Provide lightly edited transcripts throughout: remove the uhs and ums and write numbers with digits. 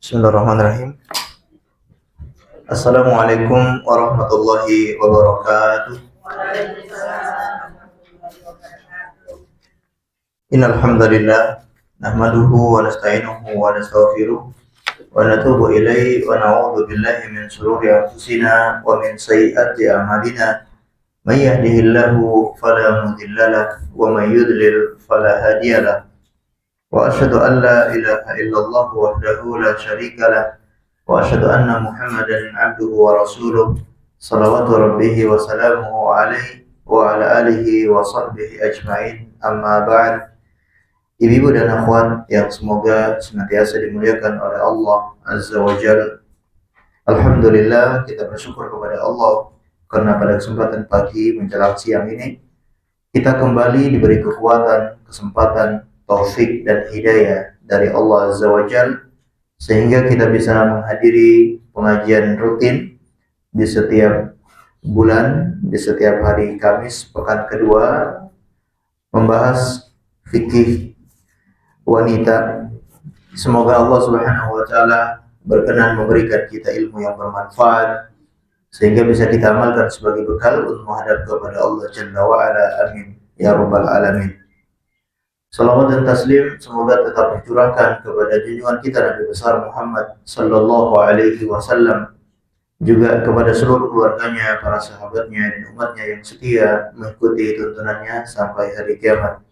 Bismillahirrahmanirrahim. Assalamualaikum warahmatullahi wabarakatuh. Innal hamdalillah nahmaduhu wa nasta'inuhu wa nastaghfiruh wa natubu ilaihi wa na'udzu billahi min shururi anfusina wa min sayyiati a'malina. May yahdihillahu fala mudilla lahu wa may yudlil fala hadiya lahu. Wa asyhadu an la ilaha illallah wahdahu la syarika lah wa asyhadu anna Muhammadan abduhu wa rasuluh salawatu rabbihi wa salamuhu alaihi wa ala alihi wa sahbihi ajma'in. Amma ba'd. Ibu dan akhwat yang semoga senantiasa dimuliakan oleh Allah Azza wa Jalla. Alhamdulillah, kita bersyukur kepada Allah karena pada kesempatan pagi menjelang siang ini kita kembali diberi kekuatan, kesempatan, taufik dan hidayah dari Allah Azza wa Jalla sehingga kita bisa menghadiri pengajian rutin di setiap bulan, di setiap hari Kamis pekan kedua, membahas fikih wanita. Semoga Allah Subhanahu wa taala berkenan memberikan kita ilmu yang bermanfaat sehingga bisa kita amalkan sebagai bekal untuk menghadap kepada Allah Jalla wa ala. Amin ya rabbal alamin. Salawat dan taslim semoga tetap tercurahkan kepada junjungan kita Nabi besar Muhammad sallallahu alaihi wasallam, juga kepada seluruh keluarganya, para sahabatnya dan umatnya yang setia mengikuti tuntunannya sampai hari kiamat.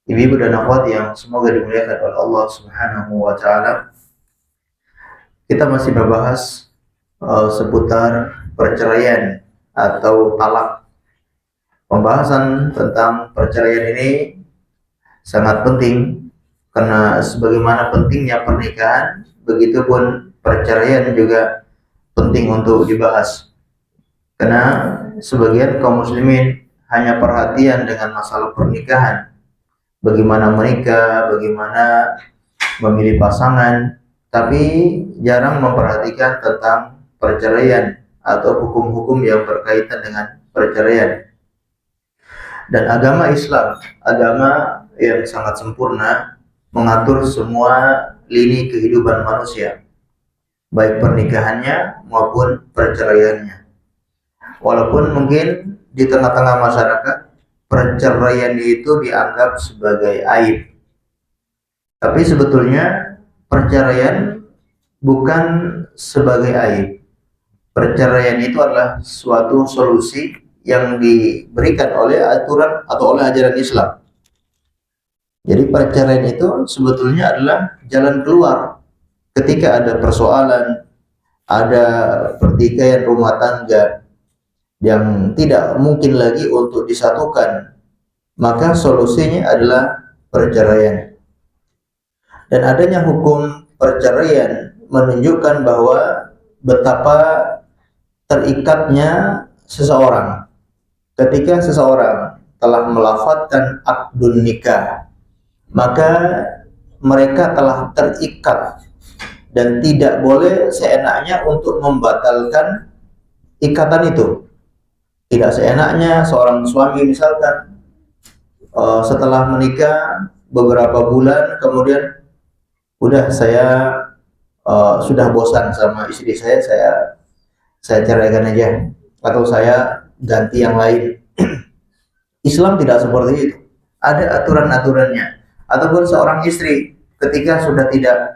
Ibu dan akhwat yang semoga dimuliakan oleh Allah Subhanahu wa taala. Kita masih membahas seputar perceraian atau talak. Pembahasan tentang perceraian ini sangat penting karena sebagaimana pentingnya pernikahan, begitupun perceraian juga penting untuk dibahas. Karena sebagian kaum muslimin hanya perhatian dengan masalah pernikahan, bagaimana menikah, bagaimana memilih pasangan, tapi jarang memperhatikan tentang perceraian atau hukum-hukum yang berkaitan dengan perceraian. Dan agama Islam, agama yang sangat sempurna, mengatur semua lini kehidupan manusia, baik pernikahannya maupun perceraiannya. Walaupun mungkin di tengah-tengah masyarakat perceraian itu dianggap sebagai aib, tapi sebetulnya perceraian bukan sebagai aib. Perceraian itu adalah suatu solusi yang diberikan oleh aturan atau oleh ajaran Islam. Jadi perceraian itu sebetulnya adalah jalan keluar ketika ada persoalan, ada pertikaian rumah tangga yang tidak mungkin lagi untuk disatukan, maka solusinya adalah perceraian. Dan adanya hukum perceraian menunjukkan bahwa betapa terikatnya seseorang ketika seseorang telah melafadzkan akdun nikah, maka mereka telah terikat dan tidak boleh seenaknya untuk membatalkan ikatan itu. Tidak seenaknya seorang suami misalkan setelah menikah beberapa bulan kemudian udah saya sudah bosan sama istri saya ceraikan aja atau saya ganti yang lain. Islam tidak seperti itu. Ada aturan-aturannya. Ataupun seorang istri ketika sudah tidak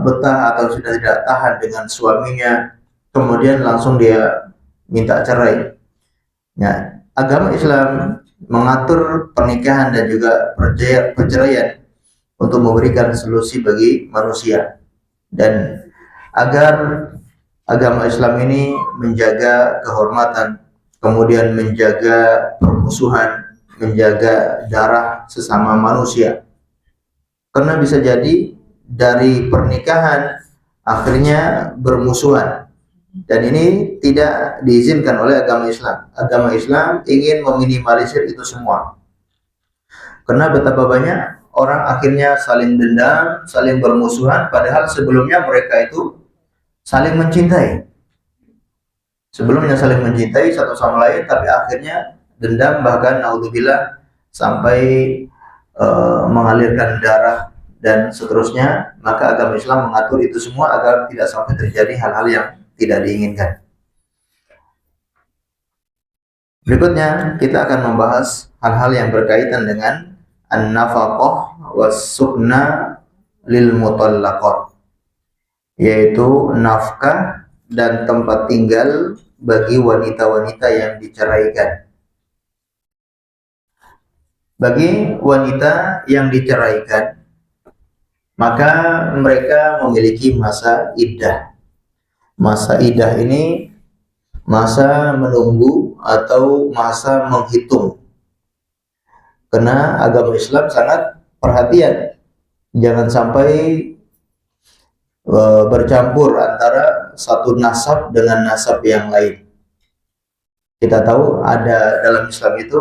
betah atau sudah tidak tahan dengan suaminya, kemudian langsung dia minta cerai. Nah, agama Islam mengatur pernikahan dan juga perceraian untuk memberikan solusi bagi manusia, dan agar agama Islam ini menjaga kehormatan, kemudian menjaga permusuhan, menjaga darah sesama manusia. Karena bisa jadi dari pernikahan akhirnya bermusuhan, dan ini tidak diizinkan oleh agama Islam. Agama Islam ingin meminimalisir itu semua. Karena betapa banyak orang akhirnya saling dendam, saling bermusuhan, padahal sebelumnya mereka itu saling mencintai. Sebelumnya saling mencintai satu sama lain, tapi akhirnya dendam, bahkan naudzubillah sampai mengalirkan darah dan seterusnya, maka agama Islam mengatur itu semua agar tidak sampai terjadi hal-hal yang tidak diinginkan. Berikutnya kita akan membahas hal-hal yang berkaitan dengan an-nafaqah was-sukna lil mutallaqat, yaitu nafkah dan tempat tinggal bagi wanita-wanita yang diceraikan. Bagi wanita yang diceraikan, maka mereka memiliki masa iddah. Masa iddah ini masa menunggu atau masa menghitung. Karena agama Islam sangat perhatian, jangan sampai bercampur antara satu nasab dengan nasab yang lain. Kita tahu ada dalam Islam itu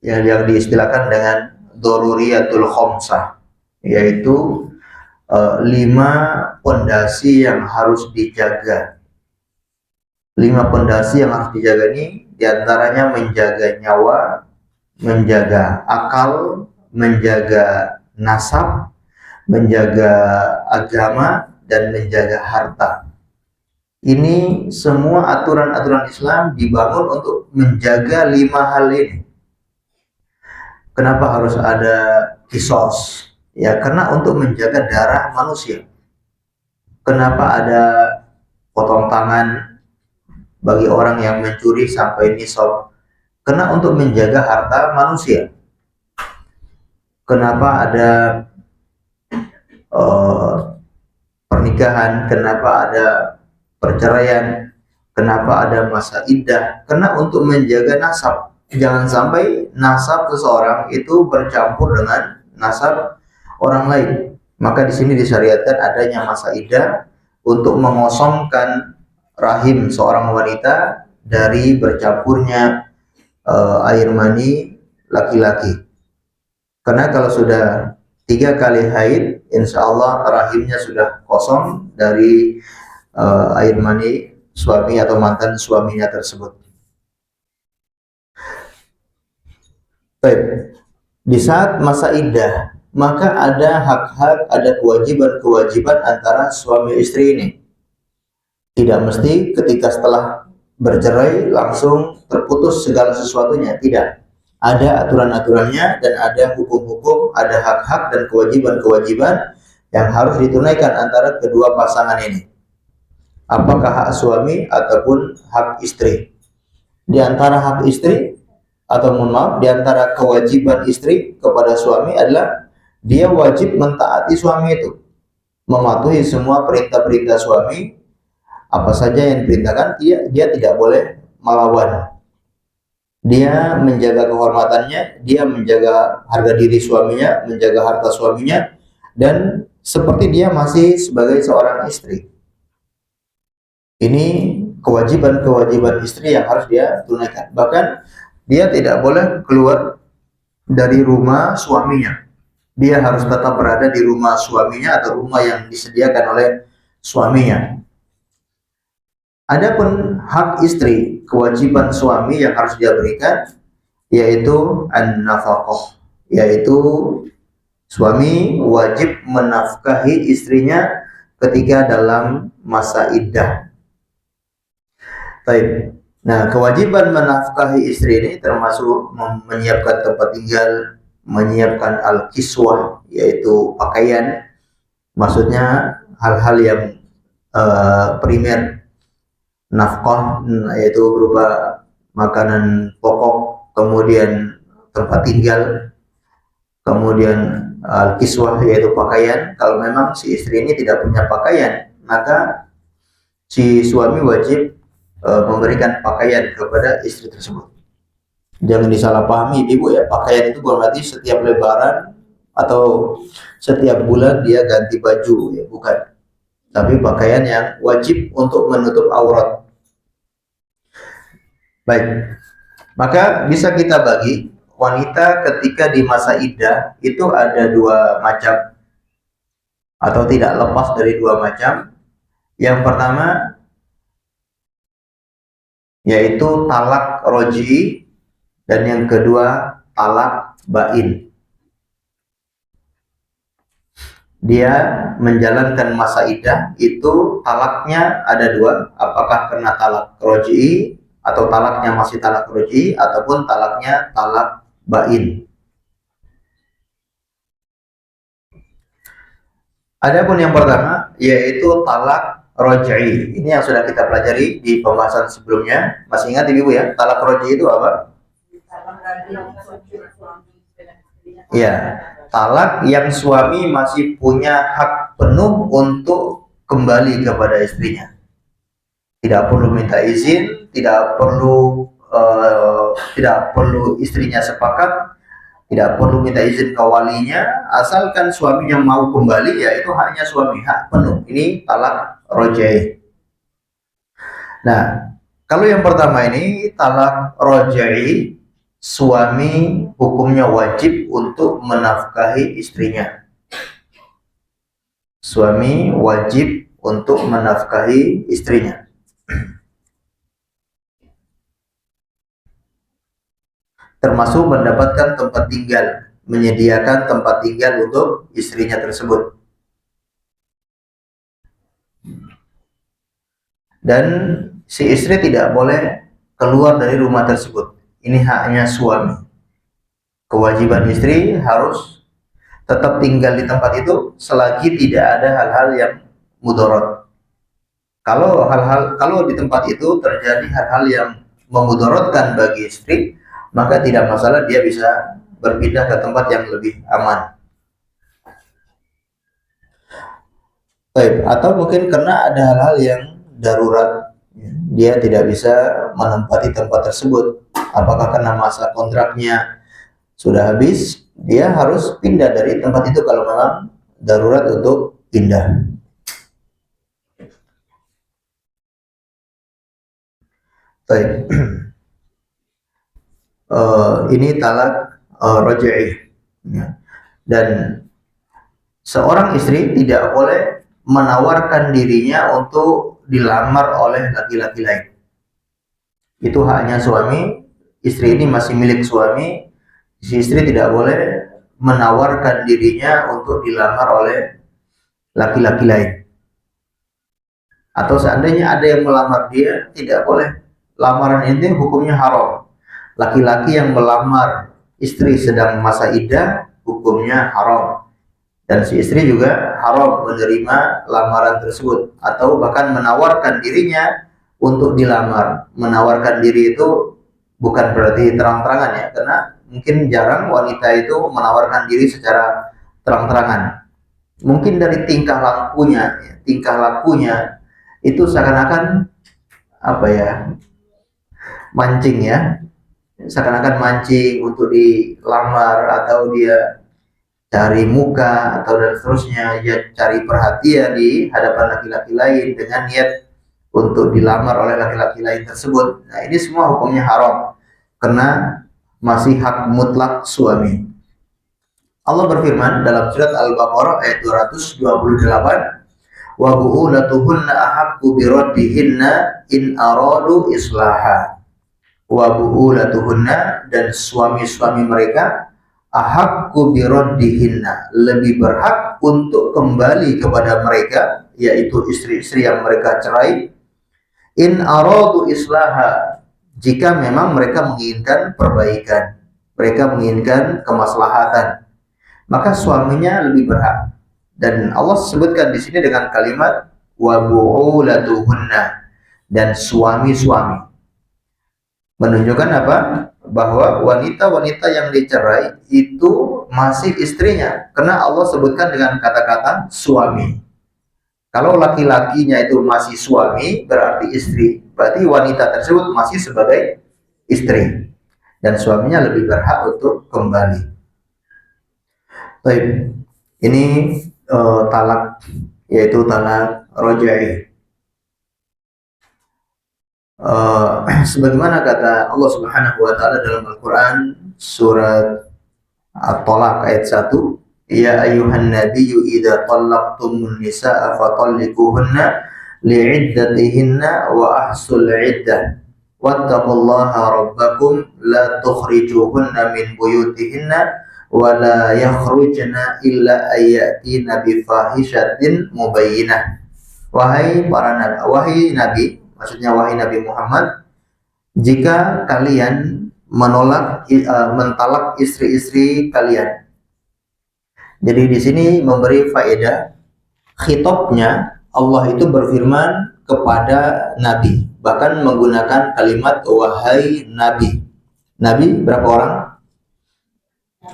yang diistilahkan dengan doruriyatul khomsah, yaitu 5 pondasi yang harus dijaga. 5 pondasi yang harus dijaga ini diantaranya menjaga nyawa, menjaga akal, menjaga nasab, menjaga agama, dan menjaga harta. Ini semua aturan-aturan Islam dibangun untuk menjaga 5 hal ini. Kenapa harus ada kisos? Ya, karena untuk menjaga darah manusia. Kenapa ada potong tangan bagi orang yang mencuri sampai nisab? Karena untuk menjaga harta manusia. Kenapa ada pernikahan? Kenapa ada perceraian? Kenapa ada masa iddah? Karena untuk menjaga nasab. Jangan sampai nasab seseorang itu bercampur dengan nasab orang lain. Maka di sini disyariatkan adanya masa iddah untuk mengosongkan rahim seorang wanita dari bercampurnya air mani laki-laki. Karena kalau sudah 3 kali haid, insya Allah rahimnya sudah kosong dari air mani suami atau mantan suaminya tersebut. Baik. Di saat masa iddah, maka ada hak-hak, ada kewajiban-kewajiban antara suami istri ini. Tidak mesti ketika setelah bercerai langsung terputus segala sesuatunya, tidak. Ada aturan-aturannya dan ada hukum-hukum, ada hak-hak dan kewajiban-kewajiban yang harus ditunaikan antara kedua pasangan ini. Apakah hak suami ataupun hak istri. Di antara hak istri atau mohon maaf, di antara kewajiban istri kepada suami adalah dia wajib mentaati suami itu, mematuhi semua perintah-perintah suami. Apa saja yang diperintahkan, dia tidak boleh melawan. Dia menjaga kehormatannya, dia menjaga harga diri suaminya, menjaga harta suaminya, dan seperti dia masih sebagai seorang istri. Ini kewajiban-kewajiban istri yang harus dia tunaikan. Bahkan dia tidak boleh keluar dari rumah suaminya. Dia harus tetap berada di rumah suaminya atau rumah yang disediakan oleh suaminya. Adapun hak istri, kewajiban suami yang harus dia berikan, yaitu an-nafaqah, yaitu suami wajib menafkahi istrinya ketika dalam masa iddah. Baik. Nah, kewajiban menafkahi istri ini termasuk menyiapkan tempat tinggal, menyiapkan al-kiswah, yaitu pakaian. Maksudnya hal-hal yang primer. Nafkah yaitu berupa makanan pokok, kemudian tempat tinggal, kemudian kiswah yaitu pakaian. Kalau memang si istri ini tidak punya pakaian, maka si suami wajib memberikan pakaian kepada istri tersebut. Jangan disalahpahami ibu ya, pakaian itu bukan berarti setiap lebaran atau setiap bulan dia ganti baju ya, bukan. Tapi pakaian yang wajib untuk menutup aurat. Baik, maka bisa kita bagi wanita ketika di masa iddah itu ada 2 macam atau tidak lepas dari 2 macam. Yang pertama yaitu talak roji dan yang kedua talak bain. dia menjalankan masa iddah, itu talaknya ada dua, apakah kena talak roji'i atau talaknya masih talak roji'i ataupun talaknya talak bain. Adapun yang pertama yaitu talak roji'i. Ini yang sudah kita pelajari di pembahasan sebelumnya. Masih ingat Ibu ya, talak roji'i itu apa? Ya, talak yang suami masih punya hak penuh untuk kembali kepada istrinya. Tidak perlu minta izin, tidak perlu istrinya sepakat, tidak perlu minta izin ke walinya, asalkan suaminya mau kembali, ya itu haknya suami, hak penuh. Ini talak roja'i. Nah, kalau yang pertama ini talak roja'i, suami hukumnya wajib untuk menafkahi istrinya. Suami wajib untuk menafkahi istrinya. Termasuk mendapatkan tempat tinggal, menyediakan tempat tinggal untuk istrinya tersebut. Dan si istri tidak boleh keluar dari rumah tersebut. Ini haknya suami. Kewajiban istri harus tetap tinggal di tempat itu selagi tidak ada hal-hal yang mudarat. Kalau di tempat itu terjadi hal-hal yang memudaratkan bagi istri, maka tidak masalah, dia bisa berpindah ke tempat yang lebih aman. Baik, atau mungkin karena ada hal-hal yang darurat, dia tidak bisa menempati tempat tersebut. Apakah karena masa kontraknya sudah habis, dia harus pindah dari tempat itu kalau memang darurat untuk pindah. Baik. Ini talak roja'i. Dan seorang istri tidak boleh menawarkan dirinya untuk dilamar oleh laki-laki lain. Itu haknya suami. Istri ini masih milik suami. Si istri tidak boleh menawarkan dirinya untuk dilamar oleh laki-laki lain. Atau seandainya ada yang melamar dia, tidak boleh. Lamaran ini hukumnya haram. Laki-laki yang melamar istri sedang masa iddah, hukumnya haram. Dan si istri juga haram menerima lamaran tersebut, atau bahkan menawarkan dirinya untuk dilamar. Menawarkan diri itu bukan berarti terang-terangan ya, karena mungkin jarang wanita itu menawarkan diri secara terang-terangan. Mungkin dari tingkah lakunya itu seakan-akan apa ya, mancing ya, seakan-akan mancing untuk dilamar, atau dia cari muka atau dan seterusnya, ya cari perhatian di hadapan laki-laki lain dengan niat untuk dilamar oleh laki-laki lain tersebut. Nah, ini semua hukumnya haram karena masih hak mutlak suami. Allah berfirman dalam surat Al-Baqarah ayat 228, wa bu'ulatuhunna ahaqqu biraddihinna in aradu islaha. Wa bu'ulatuhunna, dan suami-suami mereka, ahaqqu biraddihinna, lebih berhak untuk kembali kepada mereka, yaitu istri-istri yang mereka cerai, in aradu islaha, jika memang mereka menginginkan perbaikan, mereka menginginkan kemaslahatan, maka suaminya lebih berhak. Dan Allah sebutkan di sini dengan kalimat wa bu'ulatuhunna, dan suami-suami, menunjukkan apa? Bahwa wanita-wanita yang dicerai itu masih istrinya, karena Allah sebutkan dengan kata-kata suami. Kalau laki-lakinya itu masih suami, berarti istri, berarti wanita tersebut masih sebagai istri, dan suaminya lebih berhak untuk kembali. Baik, ini talak, yaitu talak roja'i. Sebagaimana kata Allah Subhanahu wa taala dalam Al-Qur'an surat At-Thalaq ayat 1, ya ayyuhan nabiyyu idza talaqtumun nisaa fatalliquhunna li'iddatihinna wa ahsul 'iddah wattaqullaha rabbakum la tukhrijuhunna min buyutihinna wala yakhrujna illa ayatina bi fahishatin mubayyinah. Wahai nabi, maksudnya wahai Nabi Muhammad, jika kalian mentalak istri-istri kalian. Jadi di sini memberi faedah, khitabnya Allah itu berfirman kepada nabi, bahkan menggunakan kalimat wahai nabi. Nabi berapa orang?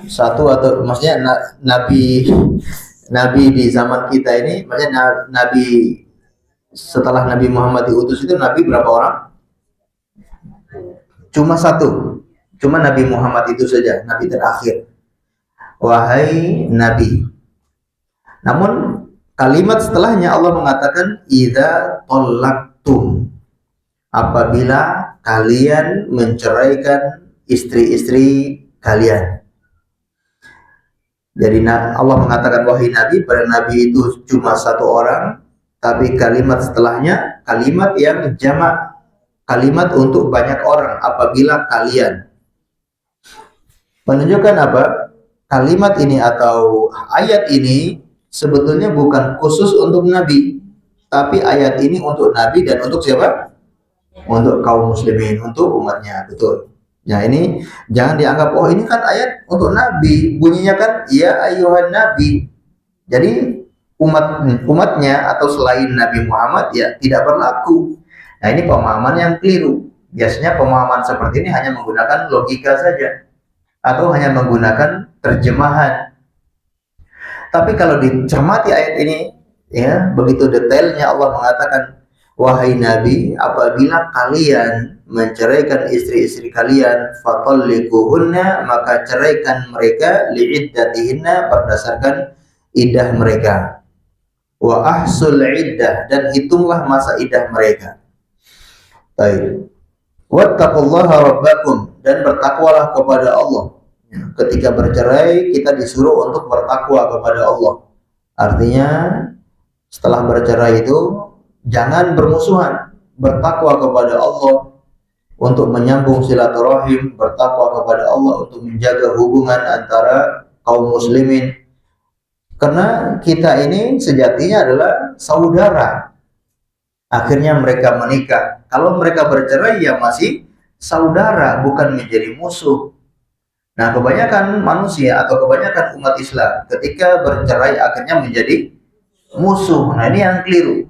Satu, atau maksudnya nabi di zaman kita ini, maksudnya nabi setelah Nabi Muhammad diutus itu nabi berapa orang? Cuma satu, cuma Nabi Muhammad itu saja, nabi terakhir. Wahai nabi. Namun kalimat setelahnya Allah mengatakan idza talaqtum, apabila kalian menceraikan istri-istri kalian. Jadi Allah mengatakan wahai nabi, pada nabi itu cuma satu orang, tapi kalimat setelahnya kalimat yang jamak, kalimat untuk banyak orang, apabila kalian. Menunjukkan apa? Kalimat ini atau ayat ini sebetulnya bukan khusus untuk nabi, tapi ayat ini untuk nabi dan untuk siapa? Untuk kaum muslimin, untuk umatnya. Betul. Nah ini jangan dianggap oh ini kan ayat untuk nabi, bunyinya kan ya ayuhan nabi. Jadi umatnya atau selain Nabi Muhammad ya tidak berlaku. Nah ini pemahaman yang keliru. Biasanya pemahaman seperti ini hanya menggunakan logika saja atau hanya menggunakan terjemahan. Tapi kalau dicermati ayat ini ya begitu detailnya, Allah mengatakan wahai nabi, apabila kalian menceraikan istri-istri kalian, fatalliquhunna, maka ceraikan mereka li'iddatihinna, berdasarkan iddah mereka. Wa ahsul iddah, dan hitunglah masa iddah mereka. Baik. Wattaqullaha rabbakum, dan bertakwalah kepada Allah. Ketika bercerai kita disuruh untuk bertakwa kepada Allah. Artinya setelah bercerai itu jangan bermusuhan, bertakwa kepada Allah untuk menyambung silaturahim, bertakwa kepada Allah untuk menjaga hubungan antara kaum muslimin. Karena kita ini sejatinya adalah saudara. Akhirnya mereka menikah. Kalau mereka bercerai ya masih saudara, bukan menjadi musuh. Nah, kebanyakan manusia atau kebanyakan umat Islam ketika bercerai akhirnya menjadi musuh. Nah, ini yang keliru.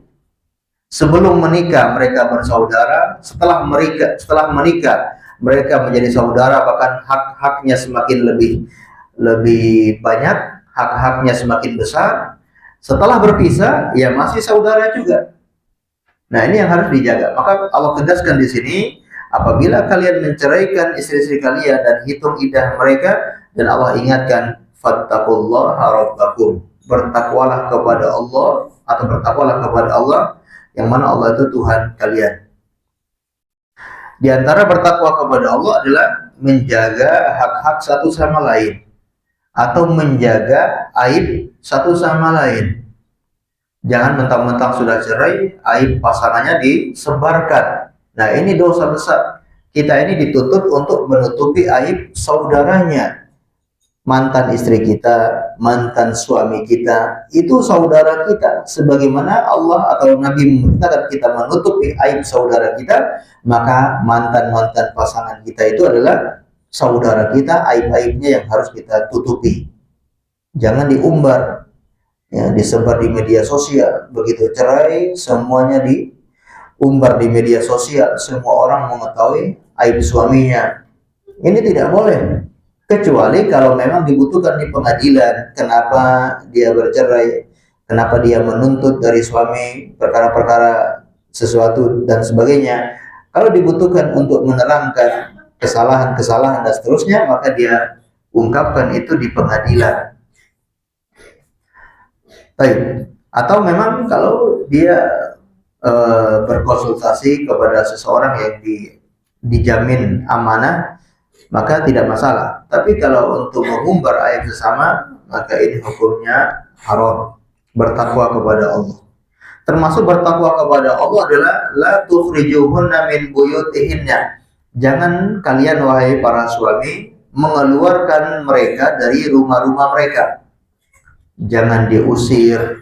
Sebelum menikah mereka bersaudara, setelah menikah mereka menjadi saudara, bahkan hak-haknya semakin lebih banyak, hak-haknya semakin besar. Setelah berpisah ya masih saudara juga. Nah, ini yang harus dijaga. Maka Allah tegaskan di sini, apabila kalian menceraikan istri-istri kalian dan hitung iddah mereka, dan Allah ingatkan fattaqullaha rabbakum, bertakwalah kepada Allah atau bertakwalah kepada Allah, yang mana Allah itu Tuhan kalian. Di antara bertakwa kepada Allah adalah menjaga hak-hak satu sama lain atau menjaga aib satu sama lain. Jangan mentang-mentang sudah cerai, aib pasangannya disebarkan. Nah, ini dosa besar. Kita ini dituntut untuk menutupi aib saudaranya. Mantan istri kita, mantan suami kita, itu saudara kita. Sebagaimana Allah atau Nabi memerintahkan kita menutupi aib saudara kita, maka mantan-mantan pasangan kita itu adalah saudara kita, aib-aibnya yang harus kita tutupi. Jangan diumbar, ya, disebar di media sosial. Begitu cerai, semuanya diumbar di media sosial. Semua orang mengetahui aib suaminya. Ini tidak boleh. Kecuali kalau memang dibutuhkan di pengadilan, kenapa dia bercerai, kenapa dia menuntut dari suami perkara-perkara sesuatu dan sebagainya. Kalau dibutuhkan untuk menerangkan kesalahan-kesalahan dan seterusnya, maka dia ungkapkan itu di pengadilan. Baik. Atau memang kalau dia berkonsultasi kepada seseorang yang dijamin amanah, maka tidak masalah. Tapi kalau untuk mengumbar aib sesama, maka ini hukumnya haram. Bertakwa kepada Allah. Termasuk bertakwa kepada Allah adalah la tukhrijuhunna min buyutihinna. Jangan kalian wahai para suami mengeluarkan mereka dari rumah-rumah mereka. Jangan diusir.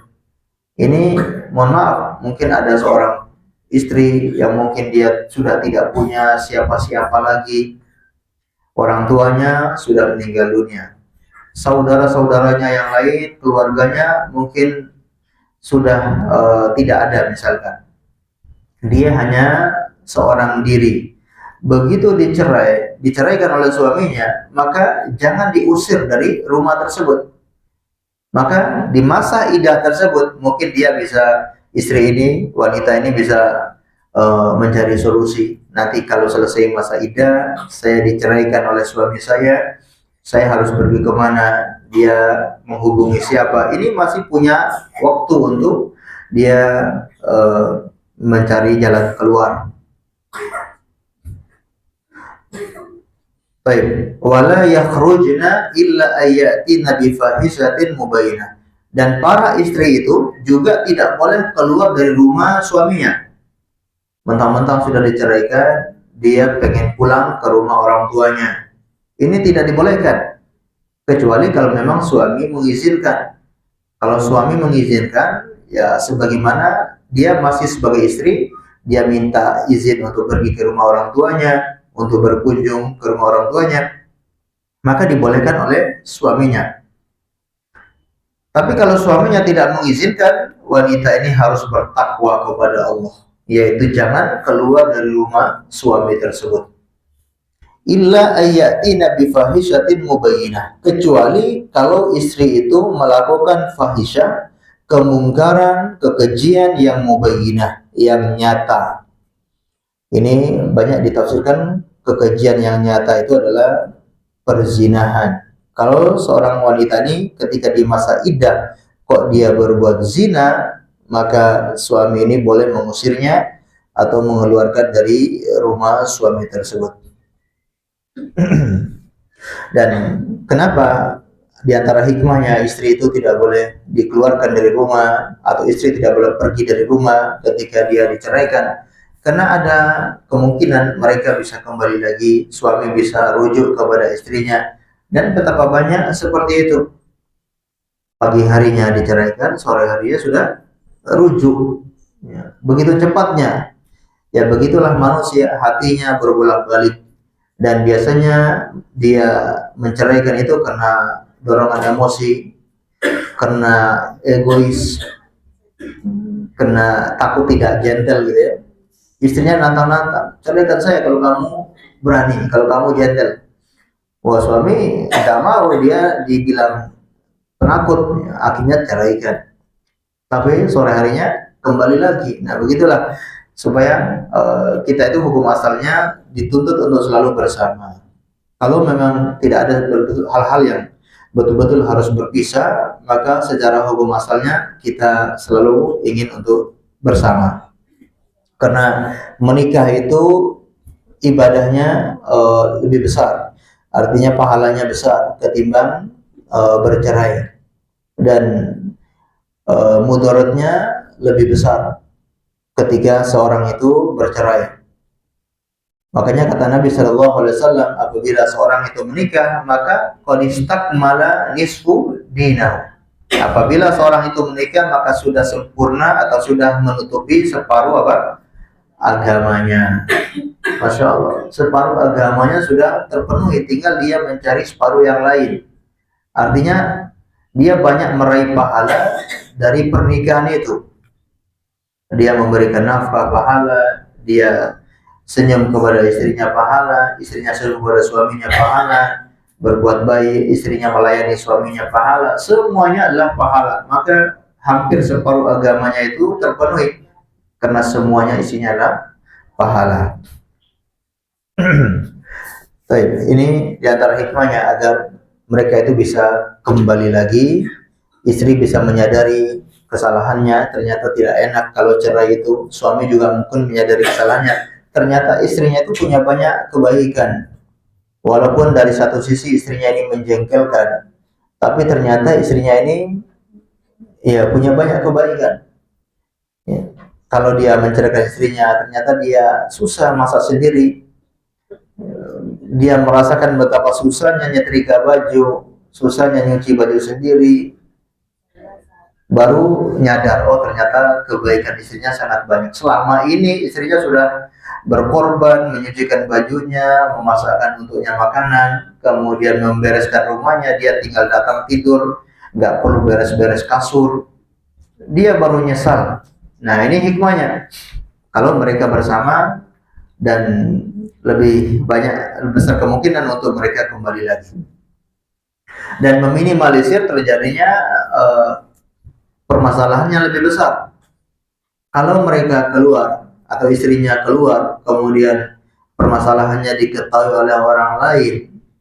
Ini mohon maaf, mungkin ada seorang istri yang mungkin dia sudah tidak punya siapa-siapa lagi. Orang tuanya sudah meninggal dunia. Saudara-saudaranya yang lain, keluarganya mungkin sudah tidak ada misalkan. Dia hanya seorang diri. Begitu diceraikan oleh suaminya, maka jangan diusir dari rumah tersebut. Maka di masa iddah tersebut mungkin dia bisa, istri ini, wanita ini bisa mencari solusi. Nanti kalau selesai masa iddah, saya diceraikan oleh suami saya harus pergi kemana, dia menghubungi siapa. Ini masih punya waktu untuk dia mencari jalan keluar. Baik, wala yakhrujna illa ayatina bi fahishatin mubayyinah. Dan para istri itu juga tidak boleh keluar dari rumah suaminya. Mentang-mentang sudah diceraikan, dia pengen pulang ke rumah orang tuanya. Ini tidak dibolehkan, kecuali kalau memang suami mengizinkan. Kalau suami mengizinkan, ya sebagaimana dia masih sebagai istri, dia minta izin untuk pergi ke rumah orang tuanya, untuk berkunjung ke rumah orang tuanya, maka dibolehkan oleh suaminya. Tapi kalau suaminya tidak mengizinkan, wanita ini harus bertakwa kepada Allah, yaitu jangan keluar dari rumah suami tersebut. Illa ayyatina bi fahishatin mubayyinah, kecuali kalau istri itu melakukan fahisyah, kemungkaran, kekejian yang mubayyinah, yang nyata. Ini banyak ditafsirkan, kekejian yang nyata itu adalah perzinahan. Kalau seorang wanita ini ketika di masa iddah kok dia berbuat zina, maka suami ini boleh mengusirnya atau mengeluarkan dari rumah suami tersebut. Dan kenapa di antara hikmahnya istri itu tidak boleh dikeluarkan dari rumah atau istri tidak boleh pergi dari rumah ketika dia diceraikan? Karena ada kemungkinan mereka bisa kembali lagi, suami bisa rujuk kepada istrinya, dan betapa banyak seperti itu. Pagi harinya diceraikan, sore harinya sudah rujuk. Ya, begitu cepatnya. Ya begitulah manusia, hatinya berbolak-balik. Dan biasanya dia menceraikan itu karena dorongan emosi, karena egois, karena takut tidak gentle gitu ya. Istrinya nantang-nantang, ceraikan saya kalau kamu berani, kalau kamu gentle. Wah, suami tidak mau, dia dibilang penakut, akhirnya ceraikan. Tapi sore harinya kembali lagi. Nah begitulah, supaya kita itu hukum asalnya dituntut untuk selalu bersama. Kalau memang tidak ada hal-hal yang betul-betul harus berpisah, maka secara hukum asalnya kita selalu ingin untuk bersama. Karena menikah itu ibadahnya lebih besar, artinya pahalanya besar ketimbang bercerai, dan mudaratnya lebih besar ketika seorang itu bercerai. Makanya kata Nabi Shallallahu Alaihi Wasallam, apabila seorang itu menikah, maka qad istakmala nisfu dinahu. Apabila seorang itu menikah, maka sudah sempurna atau sudah menutupi separuh apa? Agamanya. Masya Allah, separuh agamanya sudah terpenuhi, tinggal dia mencari separuh yang lain. Artinya dia banyak meraih pahala dari pernikahan itu. Dia memberikan nafkah pahala, dia senyum kepada istrinya pahala, istrinya senyum kepada suaminya pahala, berbuat baik, istrinya melayani suaminya pahala, semuanya adalah pahala. Maka hampir separuh agamanya itu terpenuhi karena semuanya isinya adalah pahala. Ini diantara hikmahnya agar mereka itu bisa kembali lagi, istri bisa menyadari kesalahannya, ternyata tidak enak kalau cerai itu. Suami juga mungkin menyadari kesalahannya, ternyata istrinya itu punya banyak kebaikan. Walaupun dari satu sisi istrinya ini menjengkelkan, tapi ternyata istrinya ini ya punya banyak kebaikan. Ya. Kalau dia menceraikan istrinya, ternyata dia susah masak sendiri. dia merasakan betapa susahnya nyetrika baju, susahnya nyuci baju sendiri, baru nyadar, oh ternyata kebaikan istrinya sangat banyak. Selama ini istrinya sudah berkorban menyucikan bajunya, memasakkan untuknya makanan, kemudian membereskan rumahnya, dia tinggal datang tidur, nggak perlu beres-beres kasur. Dia baru nyesal. Nah ini hikmahnya. Kalau mereka bersama dan lebih banyak, besar kemungkinan untuk mereka kembali lagi. Dan meminimalisir terjadinya permasalahannya lebih besar. Kalau mereka keluar atau istrinya keluar, kemudian permasalahannya diketahui oleh orang lain,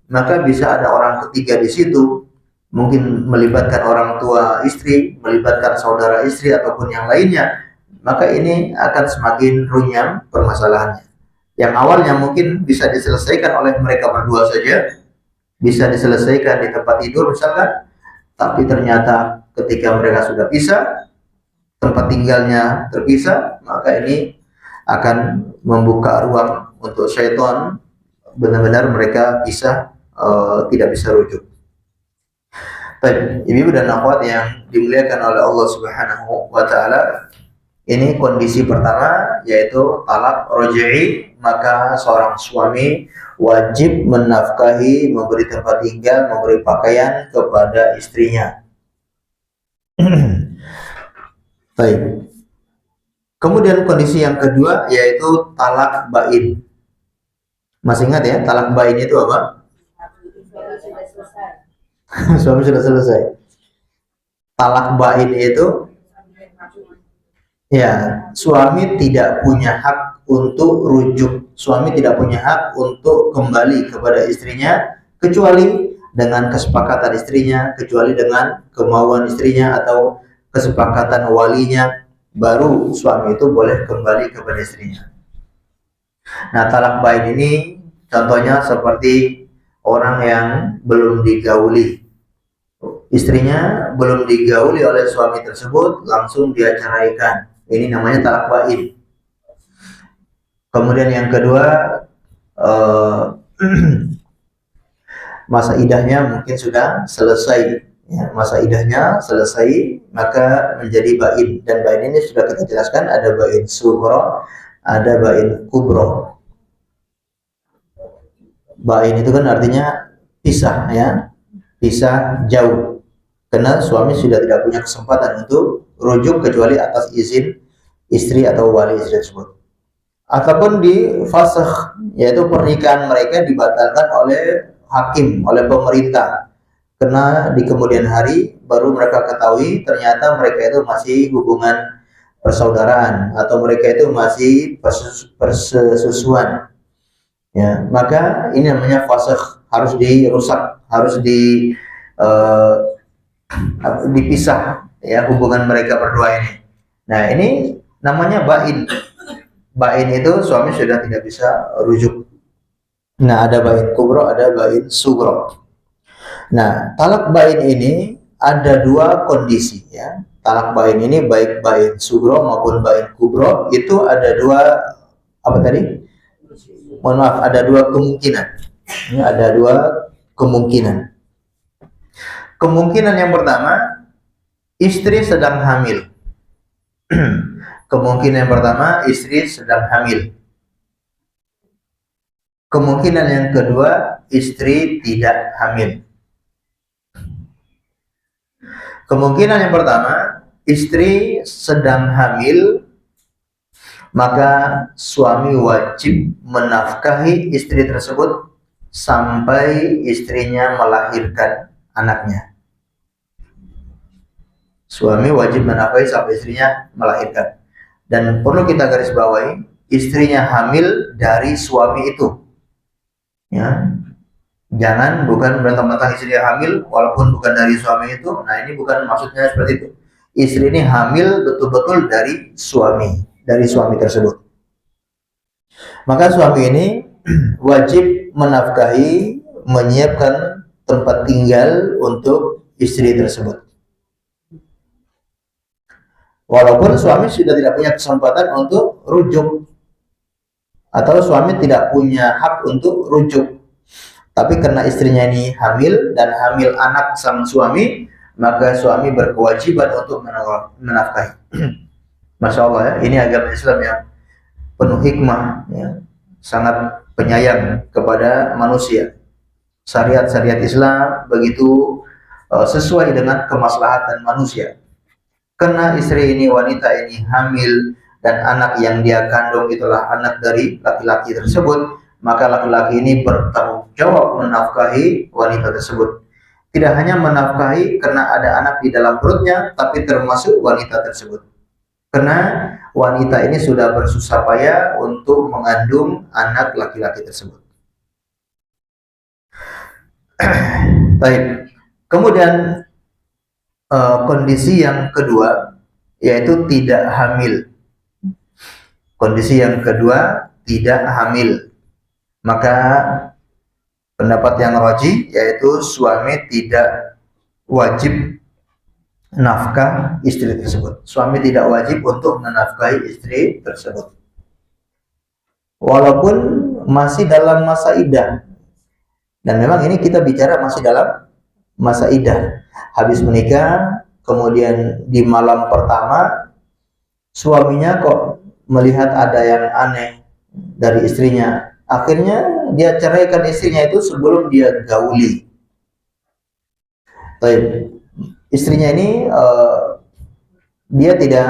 maka bisa ada orang ketiga di situ, mungkin melibatkan orang tua istri, melibatkan saudara istri ataupun yang lainnya, maka ini akan semakin runyam permasalahannya. Yang awalnya mungkin bisa diselesaikan oleh mereka berdua saja, bisa diselesaikan di tempat tidur misalkan, tapi ternyata ketika mereka sudah pisah, tempat tinggalnya terpisah, maka ini akan membuka ruang untuk syaitan benar-benar mereka bisa tidak bisa rujuk. Baik, ibu dan akhwat yang dimuliakan oleh Allah Subhanahu wa taala, ini kondisi pertama yaitu talak raj'i, maka seorang suami wajib menafkahi, memberi tempat tinggal, memberi pakaian kepada istrinya. Baik. Kemudian kondisi yang kedua yaitu talak bain. Masih ingat ya, talak bain itu apa? Suami sudah selesai. Talak bain itu ya, suami tidak punya hak untuk rujuk. Suami tidak punya hak untuk kembali kepada istrinya kecuali dengan kesepakatan istrinya, kecuali dengan kemauan istrinya atau kesepakatan walinya, baru suami itu boleh kembali kepada istrinya. Nah, talak bain ini contohnya seperti orang yang belum digauli. Istrinya belum digauli oleh suami tersebut, langsung dia ceraikan. Ini namanya talak bain. Kemudian yang kedua, masa idahnya mungkin sudah selesai. Ya, masa idahnya selesai, maka menjadi bain. Dan bain ini sudah kita jelaskan, ada bain sughra, ada bain kubro. Bain itu kan artinya pisah, ya, pisah jauh. Karena suami sudah tidak punya kesempatan untuk rujuk kecuali atas izin istri atau wali istri tersebut. Ataupun di fasakh, yaitu pernikahan mereka dibatalkan oleh hakim, oleh pemerintah. Karena di kemudian hari baru mereka ketahui ternyata mereka itu masih hubungan persaudaraan atau mereka itu masih persesusuan. Ya, maka ini namanya fasakh, harus dirusak, harus dipisah ya hubungan mereka berdua ini. Nah, ini namanya bain. Bain itu suami sudah tidak bisa rujuk. Nah, ada bain kubro, ada bain sugro. Nah, talak bain ini ada dua kondisi ya. Talak bain ini baik bain sugro maupun bain kubro itu ada dua, apa tadi? Mohon maaf, ada dua kemungkinan. Ini ada dua kemungkinan. Kemungkinan yang pertama, istri sedang hamil. Kemungkinan yang pertama, istri sedang hamil. Kemungkinan yang kedua, istri tidak hamil. Kemungkinan yang pertama, istri sedang hamil, maka suami wajib menafkahi istri tersebut sampai istrinya melahirkan anaknya. Suami wajib menafkahi sampai istrinya melahirkan. Dan perlu kita garis bawahi, istrinya hamil dari suami itu. Ya. Jangan bukan mentang-mentang istrinya hamil walaupun bukan dari suami itu. Nah, ini bukan maksudnya seperti itu. Istri ini hamil betul-betul dari suami tersebut. Maka suami ini wajib menafkahi, menyiapkan tempat tinggal untuk istri tersebut. Walaupun suami sudah tidak punya kesempatan untuk rujuk atau suami tidak punya hak untuk rujuk. Tapi karena istrinya ini hamil dan hamil anak sang suami, maka suami berkewajiban untuk menafkahi. Masya Allah ya, ini agama Islam yang penuh hikmah, ya, sangat penyayang kepada manusia. Syariat-syariat Islam begitu sesuai dengan kemaslahatan manusia. Karena istri ini, wanita ini hamil dan anak yang dia kandung itulah anak dari laki-laki tersebut, maka laki-laki ini bertanggung jawab menafkahi wanita tersebut. Tidak hanya menafkahi karena ada anak di dalam perutnya, tapi termasuk wanita tersebut. Karena wanita ini sudah bersusah payah untuk mengandung anak laki-laki tersebut. Baik. Kemudian kondisi yang kedua yaitu tidak hamil. Kondisi yang kedua tidak hamil. Maka pendapat yang rajih yaitu suami tidak wajib nafkah istri tersebut. Suami tidak wajib untuk menafkahi istri tersebut. Walaupun masih dalam masa iddah. Dan memang ini kita bicara masih dalam masa iddah. Habis menikah, kemudian di malam pertama suaminya kok melihat ada yang aneh dari istrinya. Akhirnya dia ceraikan istrinya itu sebelum dia gauli. Baik. Istrinya ini dia tidak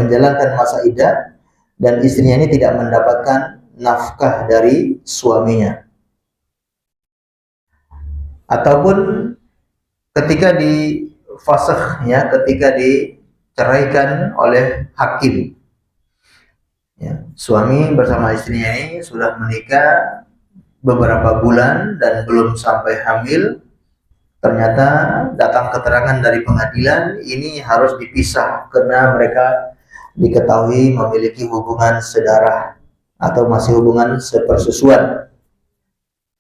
menjalankan masa iddah dan istrinya ini tidak mendapatkan nafkah dari suaminya. Ataupun ketika di fasakh, ya, ketika diceraikan oleh hakim, ya, suami bersama istrinya ini sudah menikah beberapa bulan dan belum sampai hamil. Ternyata datang keterangan dari pengadilan ini harus dipisah karena mereka diketahui memiliki hubungan sedarah atau masih hubungan sepersusuan.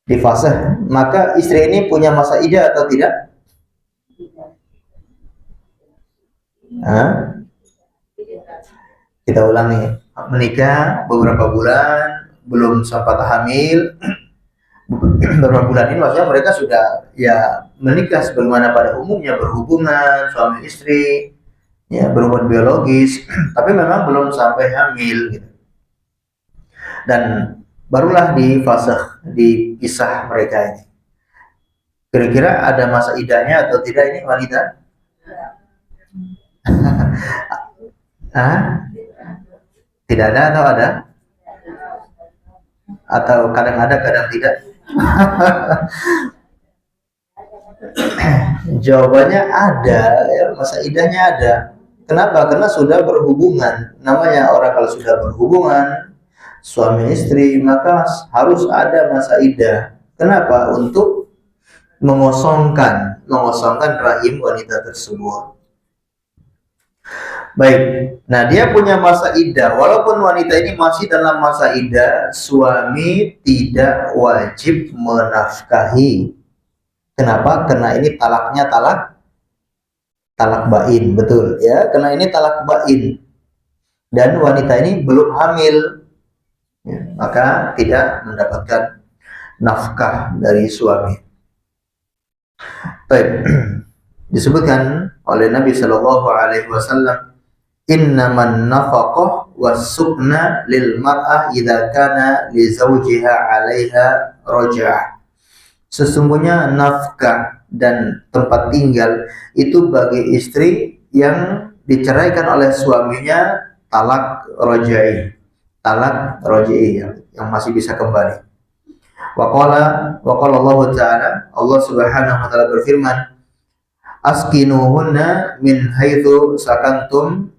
Di fase, maka istri ini punya masa iddah atau tidak? Hah? Kita ulangi, menikah beberapa bulan belum sempat hamil. Beberapa bulan ini maksudnya mereka sudah ya menikah sebagaimana pada umumnya, berhubungan suami istri, ya, berhubungan biologis, tapi memang belum sampai hamil gitu. Dan barulah di fase dipisah mereka ini. Kira-kira ada masa iddahnya atau tidak ini wanita? Hah? Tidak ada atau ada? Atau kadang ada kadang tidak? Jawabannya ada, ya, masa iddahnya ada. Kenapa? Karena sudah berhubungan. Namanya orang kalau sudah berhubungan suami istri maka harus ada masa iddah. Kenapa? Untuk mengosongkan rahim wanita tersebut. Baik. Nah, dia punya masa iddah. Walaupun wanita ini masih dalam masa iddah, suami tidak wajib menafkahi. Kenapa? Karena ini talaknya talak bain, betul ya. Karena ini talak bain. Dan wanita ini belum hamil. Ya, maka tidak mendapatkan nafkah dari suami. Baik. Disebutkan oleh Nabi Shallallahu Alaihi Wasallam, innaman nafaqah wasukna lil mar'ah idza kana li zawjiha 'alaiha raj'ah. Sesungguhnya nafkah dan tempat tinggal itu bagi istri yang diceraikan oleh suaminya talak raj'i, yang masih bisa kembali. Waqala Allah Ta'ala, Allah Subhanahu wa taala berfirman, askinuhunna min haitsu sakantum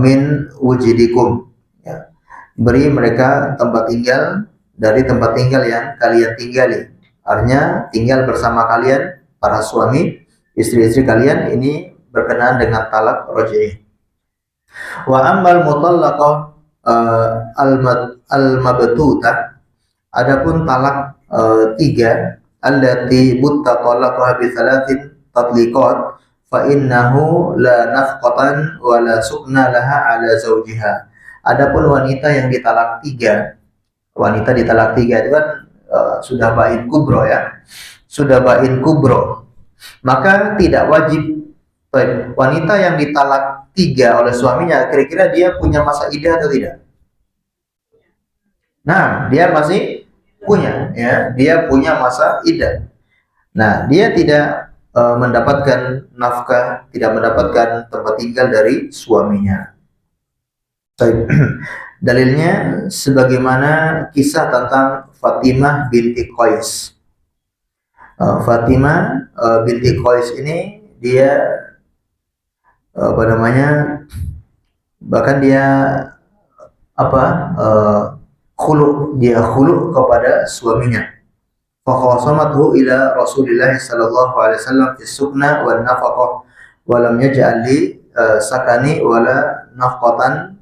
min wujidikum, ya. Beri mereka tempat tinggal dari tempat tinggal yang kalian tinggali. Artinya tinggal bersama kalian para suami, istri-istri kalian ini berkenaan dengan talak raj'i. Wa ammal mutallaqah al-mabtutah, adapun talak tiga, allati butta talaqaha bi thalathin tatliqat fa innahu la nafqatan wa la sukna laha ala zawjiha. Adapun wanita yang ditalak tiga Wanita ditalak 3 itu kan sudah bain kubro ya, sudah bain kubro, maka tidak wajib. Wanita yang ditalak 3 oleh suaminya, kira-kira dia punya masa iddah atau tidak? Nah, dia masih punya, ya, dia punya masa iddah. Nah, dia tidak mendapatkan nafkah, tidak mendapatkan tempat tinggal dari suaminya. Dalilnya sebagaimana kisah tentang Fatimah binti Qais. Fatimah binti Qais ini dia apa namanya? Bahkan dia apa? Dia khulu kepada suaminya. Fakhasamathu ila Rasulillah sallallahu alaihi wasallam fi sukna wan nafaqah wa lam yaj'al li sakani wala nafqatan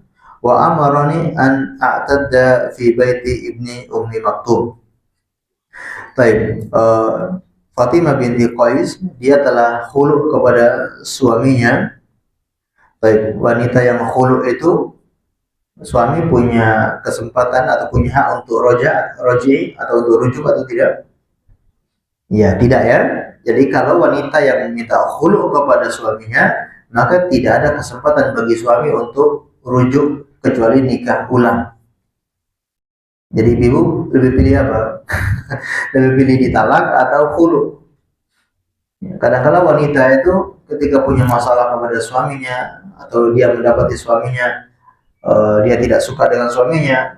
wa amarani an a'tadda fi baiti ibni ummi maktum. Taib, Fatimah binti Qais dia telah khulu kepada suaminya. Taib, wanita yang khulu itu suami punya kesempatan atau punya hak untuk roji atau untuk rujuk atau tidak? Ya, tidak ya. Jadi kalau wanita yang meminta khulu kepada suaminya, maka tidak ada kesempatan bagi suami untuk rujuk kecuali nikah ulang. Jadi ibu lebih pilih apa? Lebih pilih ditalak atau khulu? Kadang-kadang wanita itu ketika punya masalah kepada suaminya atau dia mendapati suaminya dia tidak suka dengan suaminya,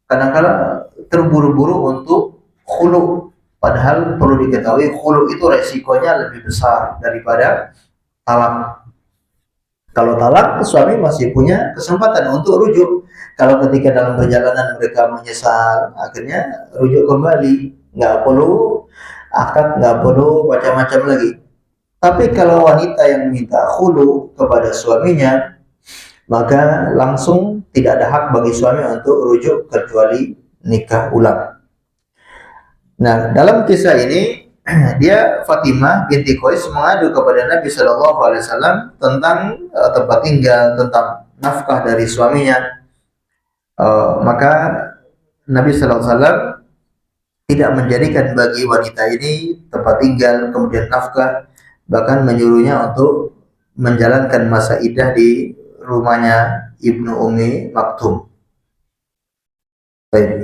kadang-kadang terburu-buru untuk khulu. Padahal perlu diketahui khulu itu resikonya lebih besar daripada talak. Kalau talak, suami masih punya kesempatan untuk rujuk. Kalau ketika dalam perjalanan mereka menyesal, akhirnya rujuk kembali. Nggak perlu akad, nggak perlu macam-macam lagi. Tapi kalau wanita yang minta khulu kepada suaminya, maka langsung tidak ada hak bagi suami untuk rujuk kecuali nikah ulang. Nah, dalam kisah ini dia Fatimah binti Qais mengadu kepada Nabi Shallallahu Alaihi Wasallam tentang tempat tinggal, tentang nafkah dari suaminya. Maka Nabi Shallallahu Alaihi Wasallam tidak menjadikan bagi wanita ini tempat tinggal, kemudian nafkah, bahkan menyuruhnya untuk menjalankan masa iddah di rumahnya Ibnu Ummi Maktum. Baik.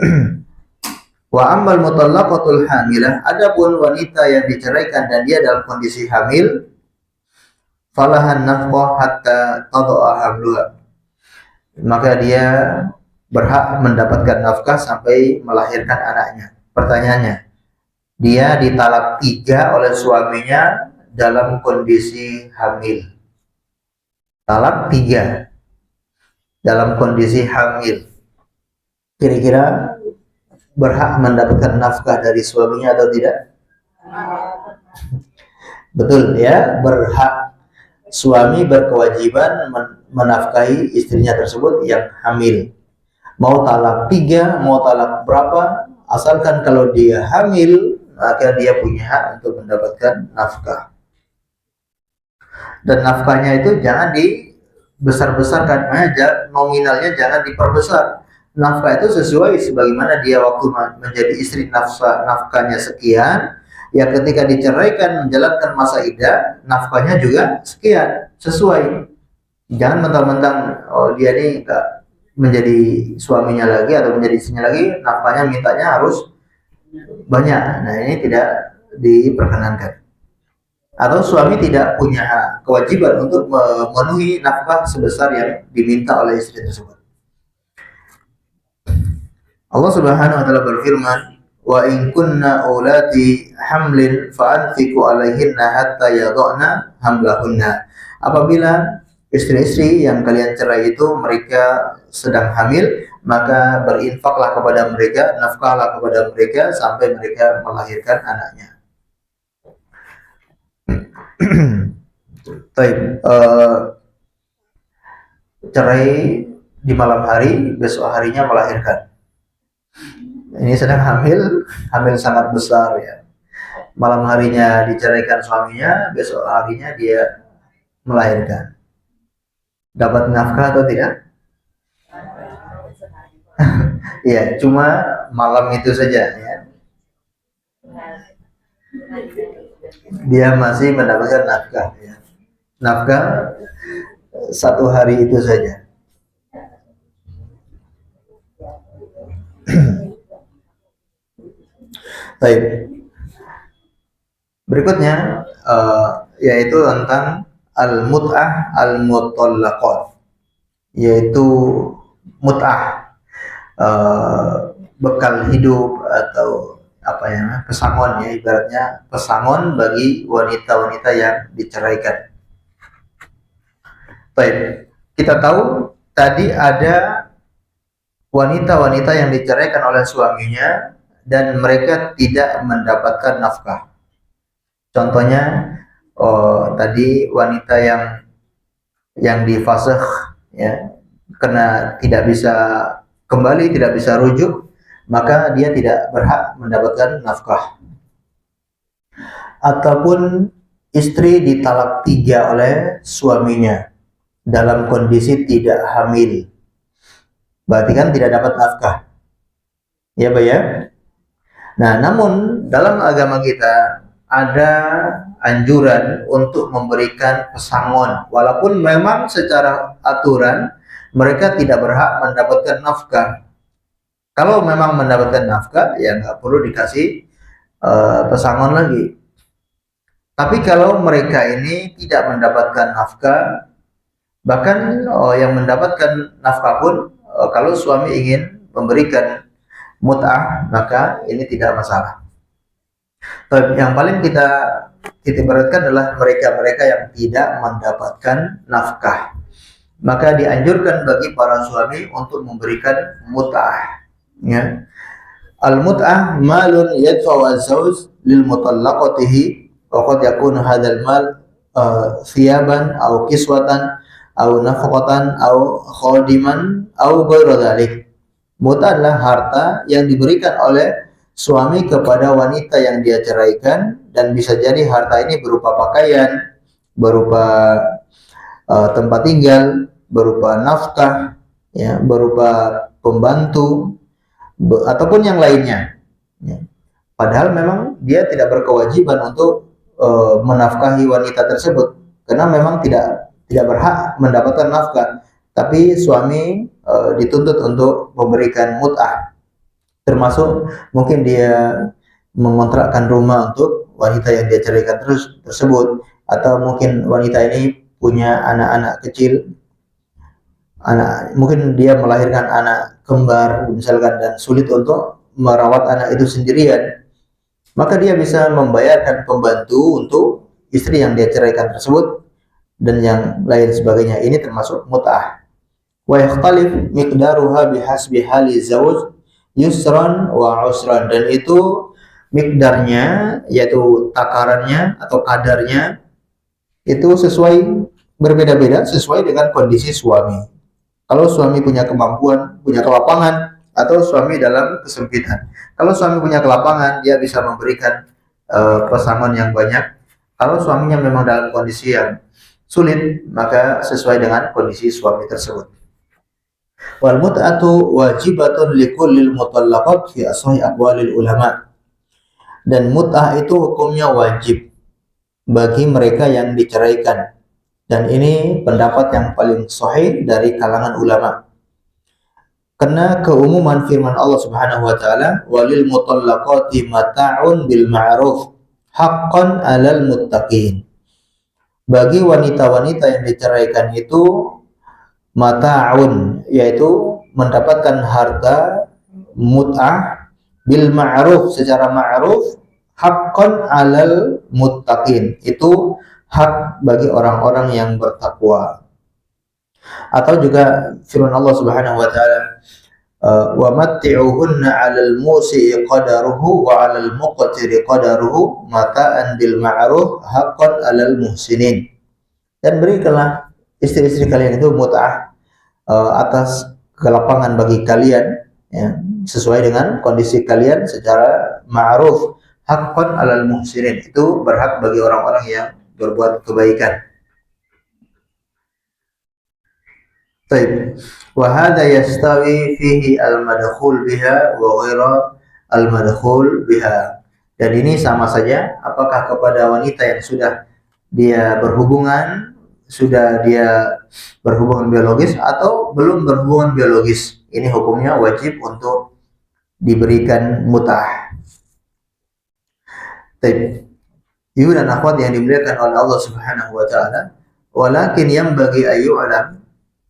Wa ammal mutallaqatul hamilah, adapun wanita yang diceraikan dan dia dalam kondisi hamil, falahan nafqah hatta tadha'a hamluha, maka dia berhak mendapatkan nafkah sampai melahirkan anaknya. Pertanyaannya, dia ditalak 3 oleh suaminya dalam kondisi hamil. Talak 3 dalam kondisi hamil. Kira-kira berhak mendapatkan nafkah dari suaminya atau tidak? Betul ya, berhak. Suami berkewajiban menafkahi istrinya tersebut yang hamil. Mau talak 3, mau talak berapa, asalkan kalau dia hamil, maka dia punya hak untuk mendapatkan nafkah. Dan nafkahnya itu jangan dibesar-besarkan, nominalnya jangan diperbesar. Nafkah itu sesuai sebagaimana dia waktu menjadi istri nafkahnya sekian, ya ketika diceraikan menjalankan masa iddah, nafkahnya juga sekian, sesuai. Jangan mentang-mentang dia ini enggak menjadi suaminya lagi atau menjadi istrinya lagi, nafkahnya mintanya harus banyak. Nah, ini tidak diperkenankan. Atau suami tidak punya kewajiban untuk memenuhi nafkah sebesar yang diminta oleh istri tersebut. Allah Subhanahu wa taala berfirman, "Wa in kunna ulati hamlin fa anfiqu alaihinna hatta yadhna hamlahunna." Apabila istri-istri yang kalian cerai itu mereka sedang hamil, maka berinfaklah kepada mereka, nafkahlah kepada mereka sampai mereka melahirkan anaknya. Baik, cerai di malam hari, besok harinya melahirkan. Ini sedang hamil sangat besar ya. Malam harinya diceraikan suaminya, besok harinya dia melahirkan. Dapat nafkah atau tidak? Ya, cuma malam itu saja ya. Dia masih mendapatkan nafkah ya. Nafkah satu hari itu saja. Baik. Berikutnya yaitu tentang al-mut'ah al-mutallaqat, yaitu mut'ah, bekal hidup atau apa ya, pesangon ya, ibaratnya pesangon bagi wanita-wanita yang diceraikan. Baik, kita tahu tadi ada wanita-wanita yang diceraikan oleh suaminya dan mereka tidak mendapatkan nafkah. Contohnya, tadi wanita yang difasakh ya, karena tidak bisa kembali, tidak bisa rujuk, maka dia tidak berhak mendapatkan nafkah. Ataupun istri ditalak 3 oleh suaminya dalam kondisi tidak hamil, berarti kan tidak dapat nafkah. Ya, Pak ya. Nah, namun dalam agama kita ada anjuran untuk memberikan pesangon, walaupun memang secara aturan mereka tidak berhak mendapatkan nafkah. Kalau memang mendapatkan nafkah, ya nggak perlu dikasih pesangon lagi. Tapi kalau mereka ini tidak mendapatkan nafkah, bahkan yang mendapatkan nafkah pun kalau suami ingin memberikan mut'ah, maka ini tidak masalah. Tapi yang paling kita titik beratkan adalah mereka-mereka yang tidak mendapatkan nafkah. Maka dianjurkan bagi para suami untuk memberikan mut'ah. Ya. Al-mut'ah malun yadfa'u az-zawj lil mutallaqatihi wa qad yakunu hadzal mal thiyaban aw kiswatan aw nafaqatan aw khadiman aw ghairu dzalik. Mut'ah adalah harta yang diberikan oleh suami kepada wanita yang dia ceraikan, dan bisa jadi harta ini berupa pakaian, berupa tempat tinggal, berupa nafkah, ya, berupa pembantu, ataupun yang lainnya. Ya. Padahal memang dia tidak berkewajiban untuk menafkahi wanita tersebut, karena memang tidak berhak mendapatkan nafkah. Tapi suami dituntut untuk memberikan mut'ah, termasuk mungkin dia mengontrakkan rumah untuk wanita yang dia ceraikan tersebut, atau mungkin wanita ini punya anak-anak kecil, mungkin dia melahirkan anak kembar misalkan, dan sulit untuk merawat anak itu sendirian, maka dia bisa membayarkan pembantu untuk istri yang dia ceraikan tersebut dan yang lain sebagainya. Ini termasuk mut'ah. Wa yakhtalif miqdaruha bihasbi hali zawj yusran wa usran, dan itu mikdarnya, yaitu takarannya atau kadarnya, itu berbeda-beda sesuai dengan kondisi suami. Kalau suami punya kemampuan, punya kelapangan, atau suami dalam kesempitan. Kalau suami punya kelapangan, dia bisa memberikan pesangon yang banyak. Kalau suaminya memang dalam kondisi yang sulit, maka sesuai dengan kondisi suami tersebut. Wal mut'atu wajibatun likullil mutallaqat fi ashahi aqwalil ulama. Dan mut'ah itu hukumnya wajib bagi mereka yang diceraikan. Dan ini pendapat yang paling sahih dari kalangan ulama. Karena keumuman firman Allah Subhanahu wa taala, walil mutallaqati mata'un bil ma'ruf haqqan 'alal muttaqin. Bagi wanita-wanita yang diceraikan itu mata'un, yaitu mendapatkan harta mut'ah bil ma'ruf, secara ma'ruf, haqqan 'alal muttaqin, itu hak bagi orang-orang yang bertakwa. Atau juga firman Allah Subhanahu wa taala, wa matti'uhunna 'alal musi'i qadaruhu wa 'alal muqtiri qadaruhu mata'an bil ma'ruf haqqan 'alal muhsinin. Dan berikanlah istri-istri kalian itu mut'ah atas kelapangan bagi kalian, ya, sesuai dengan kondisi kalian secara ma'ruf, haqqan 'alal muhsinin, itu berhak bagi orang-orang yang berbuat kebaikan. Taib. Wa hadha yastawi fihi al-madkhul biha wa ghaira al-madkhul biha. Dan ini sama saja apakah kepada wanita yang sudah dia berhubungan, sudah dia berhubungan biologis atau belum berhubungan biologis. Ini hukumnya wajib untuk diberikan mut'ah. Taib. Ibu dan akhwat yang dimuliakan oleh Allah Subhanahu wa taala, walakin yang bagi ayu alam,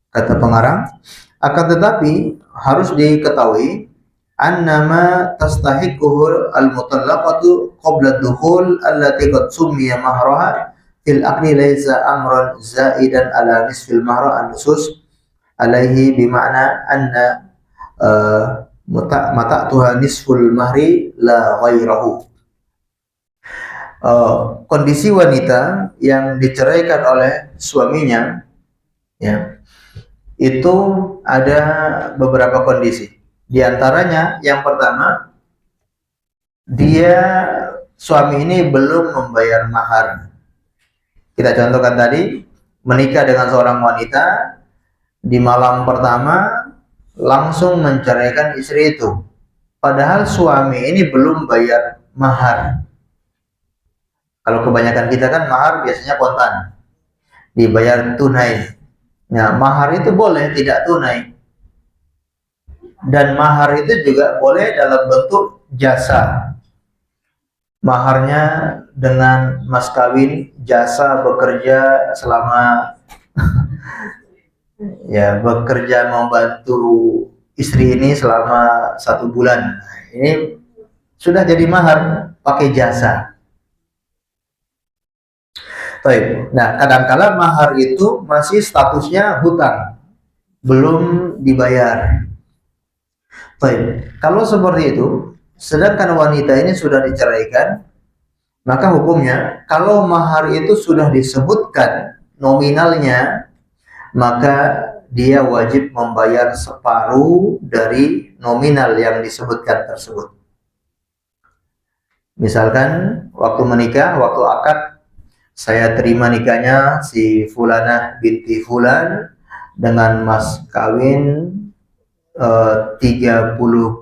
kata pengarang, akan tetapi harus diketahui annama tastahiquhu al-mutallaqatu qabla dukhul allati qad summiya mahraha fil aqli laysa amran zaidan ala nisfil mahra an-nusus alaihi bima'na anna mata'tuha nisful mahri la ghairahu. Kondisi wanita yang diceraikan oleh suaminya, ya, itu ada beberapa kondisi. Di antaranya yang pertama, suami ini belum membayar mahar. Kita contohkan tadi, menikah dengan seorang wanita, di malam pertama langsung menceraikan istri itu. Padahal suami ini belum bayar mahar. Kalau kebanyakan kita kan mahar biasanya kontan, dibayar tunai. Nah, mahar itu boleh tidak tunai. Dan mahar itu juga boleh dalam bentuk jasa. Maharnya dengan mas kawin, jasa bekerja selama ya, bekerja membantu istri ini selama 1 bulan. Ini sudah jadi mahar pakai jasa. Baik. Nah, kadang-kala mahar itu masih statusnya hutang, belum dibayar. Baik. Kalau seperti itu, sedangkan wanita ini sudah diceraikan, maka hukumnya kalau mahar itu sudah disebutkan nominalnya, maka dia wajib membayar separuh dari nominal yang disebutkan tersebut. Misalkan waktu menikah, waktu akad, saya terima nikahnya si Fulanah binti Fulan dengan mas kawin 30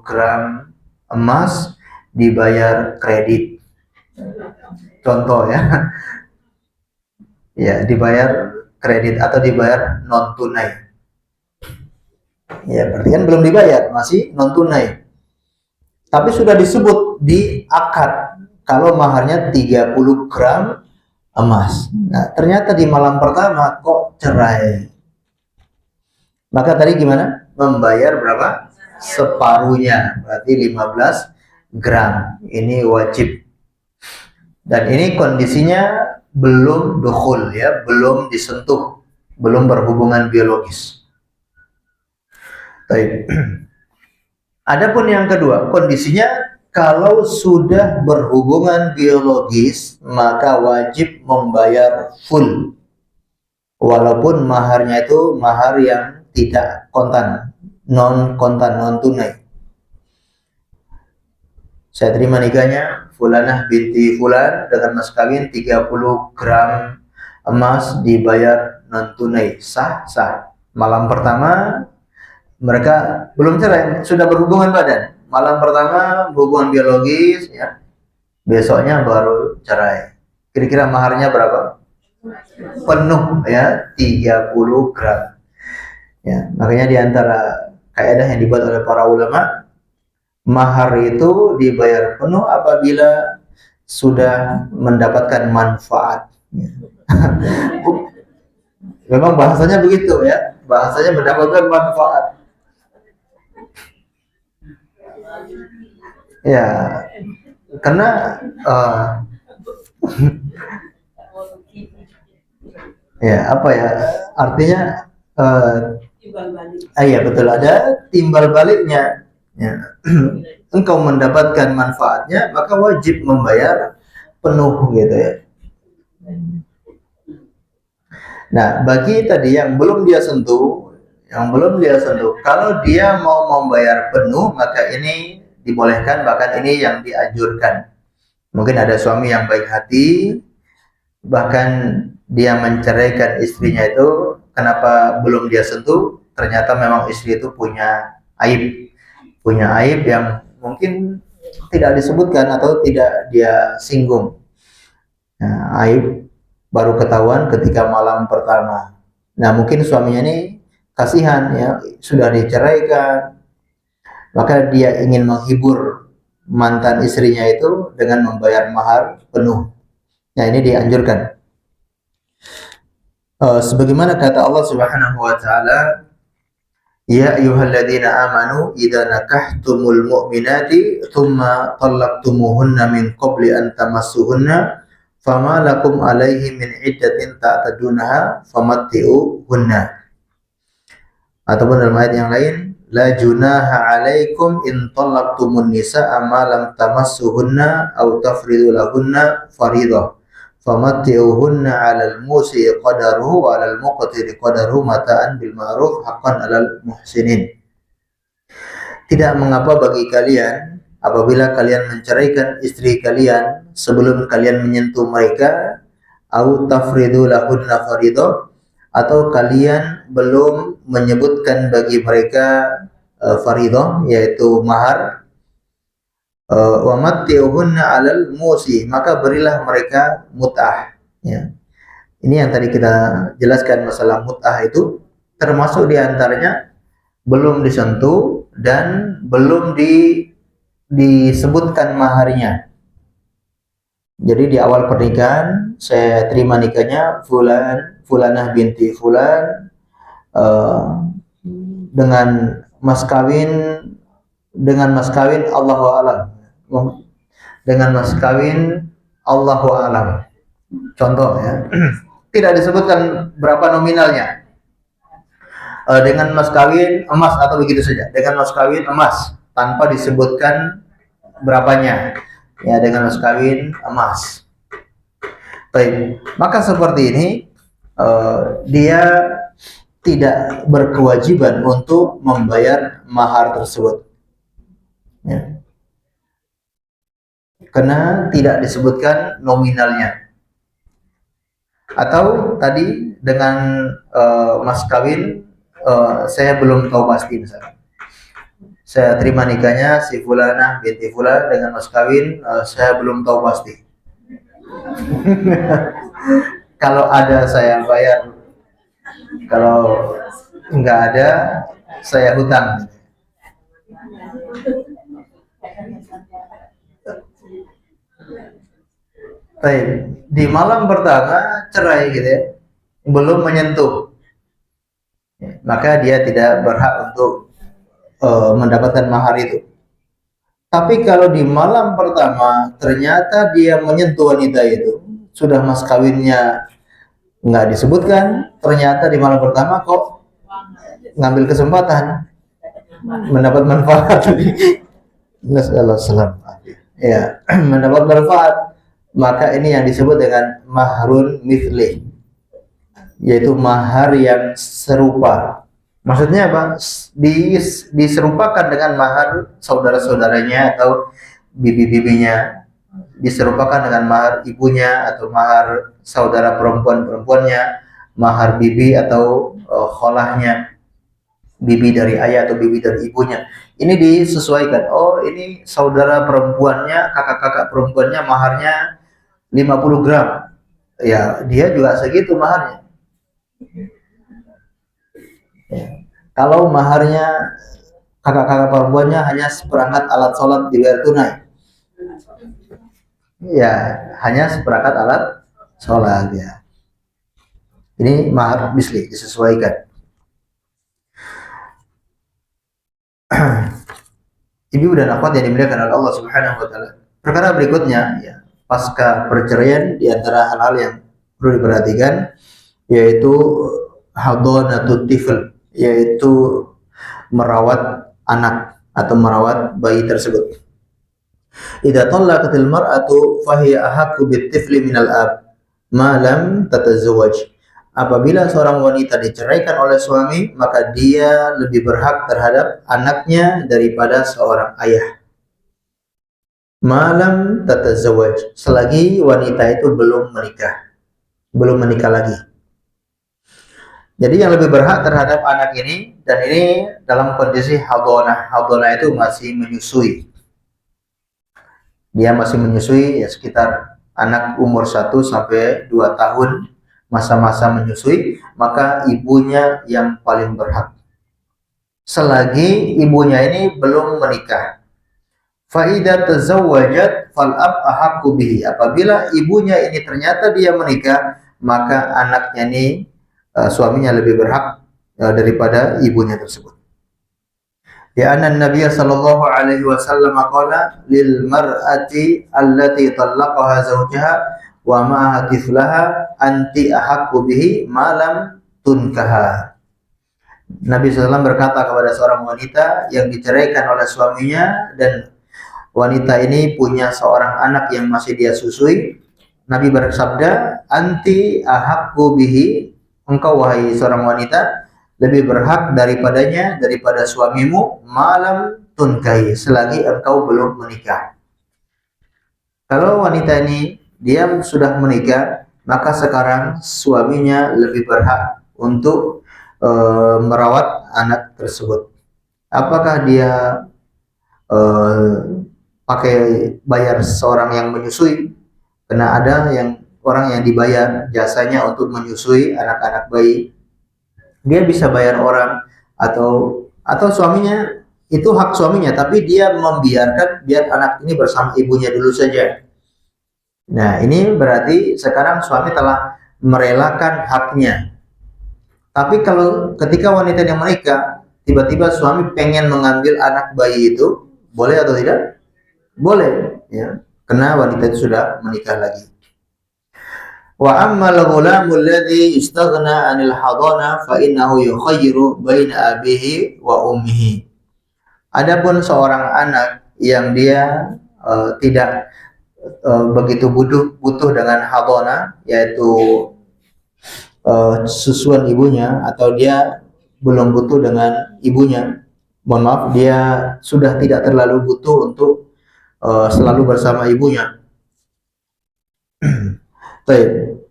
gram emas dibayar kredit. Contoh ya. Ya, dibayar kredit atau dibayar non tunai. Ya, berarti kan belum dibayar, masih non tunai. Tapi sudah disebut di akad kalau maharnya 30 gram emas. Nah, ternyata di malam pertama kok cerai. Maka tadi gimana? Membayar berapa? Separuhnya, berarti 15 gram. Ini wajib. Dan ini kondisinya belum dukhul, ya, belum disentuh, belum berhubungan biologis. Baik. Adapun yang kedua, kondisinya kalau sudah berhubungan biologis, maka wajib membayar full. Walaupun maharnya itu mahar yang tidak kontan, non tunai. Saya terima nikahnya Fulanah binti Fulan dengan mas kawin 30 gram emas dibayar non tunai. Sah. Malam pertama mereka belum cerai, sudah berhubungan badan. Malam pertama hubungan biologis, ya. Besoknya baru cerai. Kira-kira maharnya berapa? Penuh, ya, 30 gram. Ya, makanya di antara kaidah yang dibuat oleh para ulama, mahar itu dibayar penuh apabila sudah mendapatkan manfaat. Memang bahasanya begitu, ya. Bahasanya mendapatkan manfaat. Ya, karena ya apa ya artinya iya betul, ada timbal baliknya, ya. Engkau mendapatkan manfaatnya maka wajib membayar penuh, gitu ya. Nah, bagi tadi yang belum dia sentuh, kalau dia mau membayar penuh maka ini dibolehkan, bahkan ini yang dianjurkan. Mungkin ada suami yang baik hati, bahkan dia menceraikan istrinya itu, kenapa belum dia sentuh? ternyata memang istri itu punya aib yang mungkin tidak disebutkan atau tidak dia singgung. Nah, aib baru ketahuan ketika malam pertama. Nah, mungkin suaminya ini kasihan ya, sudah diceraikan, maka dia ingin menghibur mantan istrinya itu dengan membayar mahar penuh. Nah, ini dianjurkan. Sebagaimana kata Allah Subhanahu wa taala, ya ayyuhalladzina amanu idza nakahtumul mu'minati tsumma talaqtumuhunna min qabli an tamassuhunna fama lakum alaihi min iddatin ta'tadunaha famatti'uhunna. Ataupun dalam ayat yang lain, la junaha alaikum in talaqtumun nisaa ma lam tamassuhunna aw tafridu lahunna faridah famatti'uhunna 'alal musi'i qadaruhu wa 'alal muqtiri qadaruhu mata'an bil ma'ruf haqqan 'alal muhsinin. Tidak mengapa bagi kalian apabila kalian menceraikan istri kalian sebelum kalian menyentuh mereka, au tafridu lahunna faridah, atau kalian belum menyebutkan bagi mereka faridah yaitu mahar. Wa matti'uhunna 'alal musi, maka berilah mereka mut'ah ya. Ini yang tadi kita jelaskan, masalah mut'ah itu termasuk diantaranya belum disentuh dan belum disebutkan maharnya. Jadi di awal pernikahan, saya terima nikahnya fulanah binti fulan dengan mas kawin Allahu a'lam. Dengan mas kawin Allahu a'lam. Contoh ya. Tidak disebutkan berapa nominalnya. Dengan mas kawin emas atau begitu saja. Dengan mas kawin emas tanpa disebutkan berapanya. Ya, dengan mas kawin emas. Baik. Maka seperti ini dia tidak berkewajiban untuk membayar mahar tersebut. Ya. Karena tidak disebutkan nominalnya. Atau tadi dengan mas kawin saya belum tahu pasti, misalnya saya terima nikahnya si fulanah binti fulan dengan mas kawin saya belum tahu pasti. Kalau ada saya bayar, kalau nggak ada saya hutang. Baik, di malam pertama cerai gitu ya, belum menyentuh, maka dia tidak berhak untuk mendapatkan mahar itu. Tapi kalau di malam pertama ternyata dia menyentuh wanita itu, sudah mas kawinnya nggak disebutkan, ternyata di malam pertama kok ngambil kesempatan mendapat manfaat. Ya, mendapat manfaat, maka ini yang disebut dengan mahrun mithli, yaitu mahar yang serupa. Maksudnya apa? Diserupakan dengan mahar saudara-saudaranya atau bibi-bibinya, diserupakan dengan mahar ibunya atau mahar saudara perempuannya, mahar bibi atau kholahnya, bibi dari ayah atau bibi dari ibunya. Ini disesuaikan. Oh, ini saudara perempuannya, kakak-kakak perempuannya maharnya 50 gram. Ya, dia juga segitu maharnya. Ya. Kalau maharnya kakak-kakak perempuannya hanya seperangkat alat sholat dibayar tunai, ya hanya seperangkat alat sholat ya. Ini mahar misli, disesuaikan. Ibu dan akhwat yang dimuliakan oleh Allah Subhanahu wa taala. Perkara berikutnya ya, pasca perceraian, di antara hal-hal yang perlu diperhatikan yaitu hadonatut tifl, yaitu merawat anak atau merawat bayi tersebut. Idza talaqatil mar'atu fahiya ahaqqu bit-tifli minal ab ma lam tatazawwaj. Apabila seorang wanita diceraikan oleh suami, maka dia lebih berhak terhadap anaknya daripada seorang ayah. Malam tatazawwaj, selagi wanita itu belum menikah lagi. Jadi yang lebih berhak terhadap anak ini, dan ini dalam kondisi hadonah. Hadonah itu masih menyusui. Dia masih menyusui ya, sekitar anak umur 1 sampai 2 tahun, masa-masa menyusui, maka ibunya yang paling berhak. Selagi ibunya ini belum menikah. Faidah tazawwajat fal ab ahaqqu bihi. Apabila ibunya ini ternyata dia menikah, maka anaknya ini suaminya lebih berhak daripada ibunya tersebut. Ya anna Nabi sallallahu alaihi wasallam qala lil mar'ati allati talaqaha zawjaha wa ma tiflaha anti ahaqqu bihi ma lam tunkaha. Nabi SAW berkata kepada seorang wanita yang diceraikan oleh suaminya dan wanita ini punya seorang anak yang masih dia susui. Nabi bersabda, anti ahaqqu bihi, engkau wahai seorang wanita lebih berhak daripadanya, daripada suamimu, malam tunkai, selagi engkau belum menikah. Kalau wanita ini dia sudah menikah, maka sekarang suaminya lebih berhak untuk merawat anak tersebut. Apakah dia pakai bayar seorang yang menyusui? Karena ada yang orang yang dibayar jasanya untuk menyusui anak-anak bayi, dia bisa bayar orang, atau suaminya, itu hak suaminya, tapi dia membiarkan biar anak ini bersama ibunya dulu saja. Nah, ini berarti sekarang suami telah merelakan haknya. Tapi kalau ketika wanita yang menikah, tiba-tiba suami pengen mengambil anak bayi itu, boleh atau tidak? Boleh, ya. Karena wanita itu sudah menikah lagi. Wa ammal ghulamul ladzi istaghna 'anil hadana fa innahu yukhayyiru baina abihi wa ummihi. Adapun seorang anak yang dia tidak begitu butuh dengan hadana, yaitu susuan ibunya, atau dia belum butuh dengan ibunya. Mohon maaf, dia sudah tidak terlalu butuh untuk selalu bersama ibunya. Baik.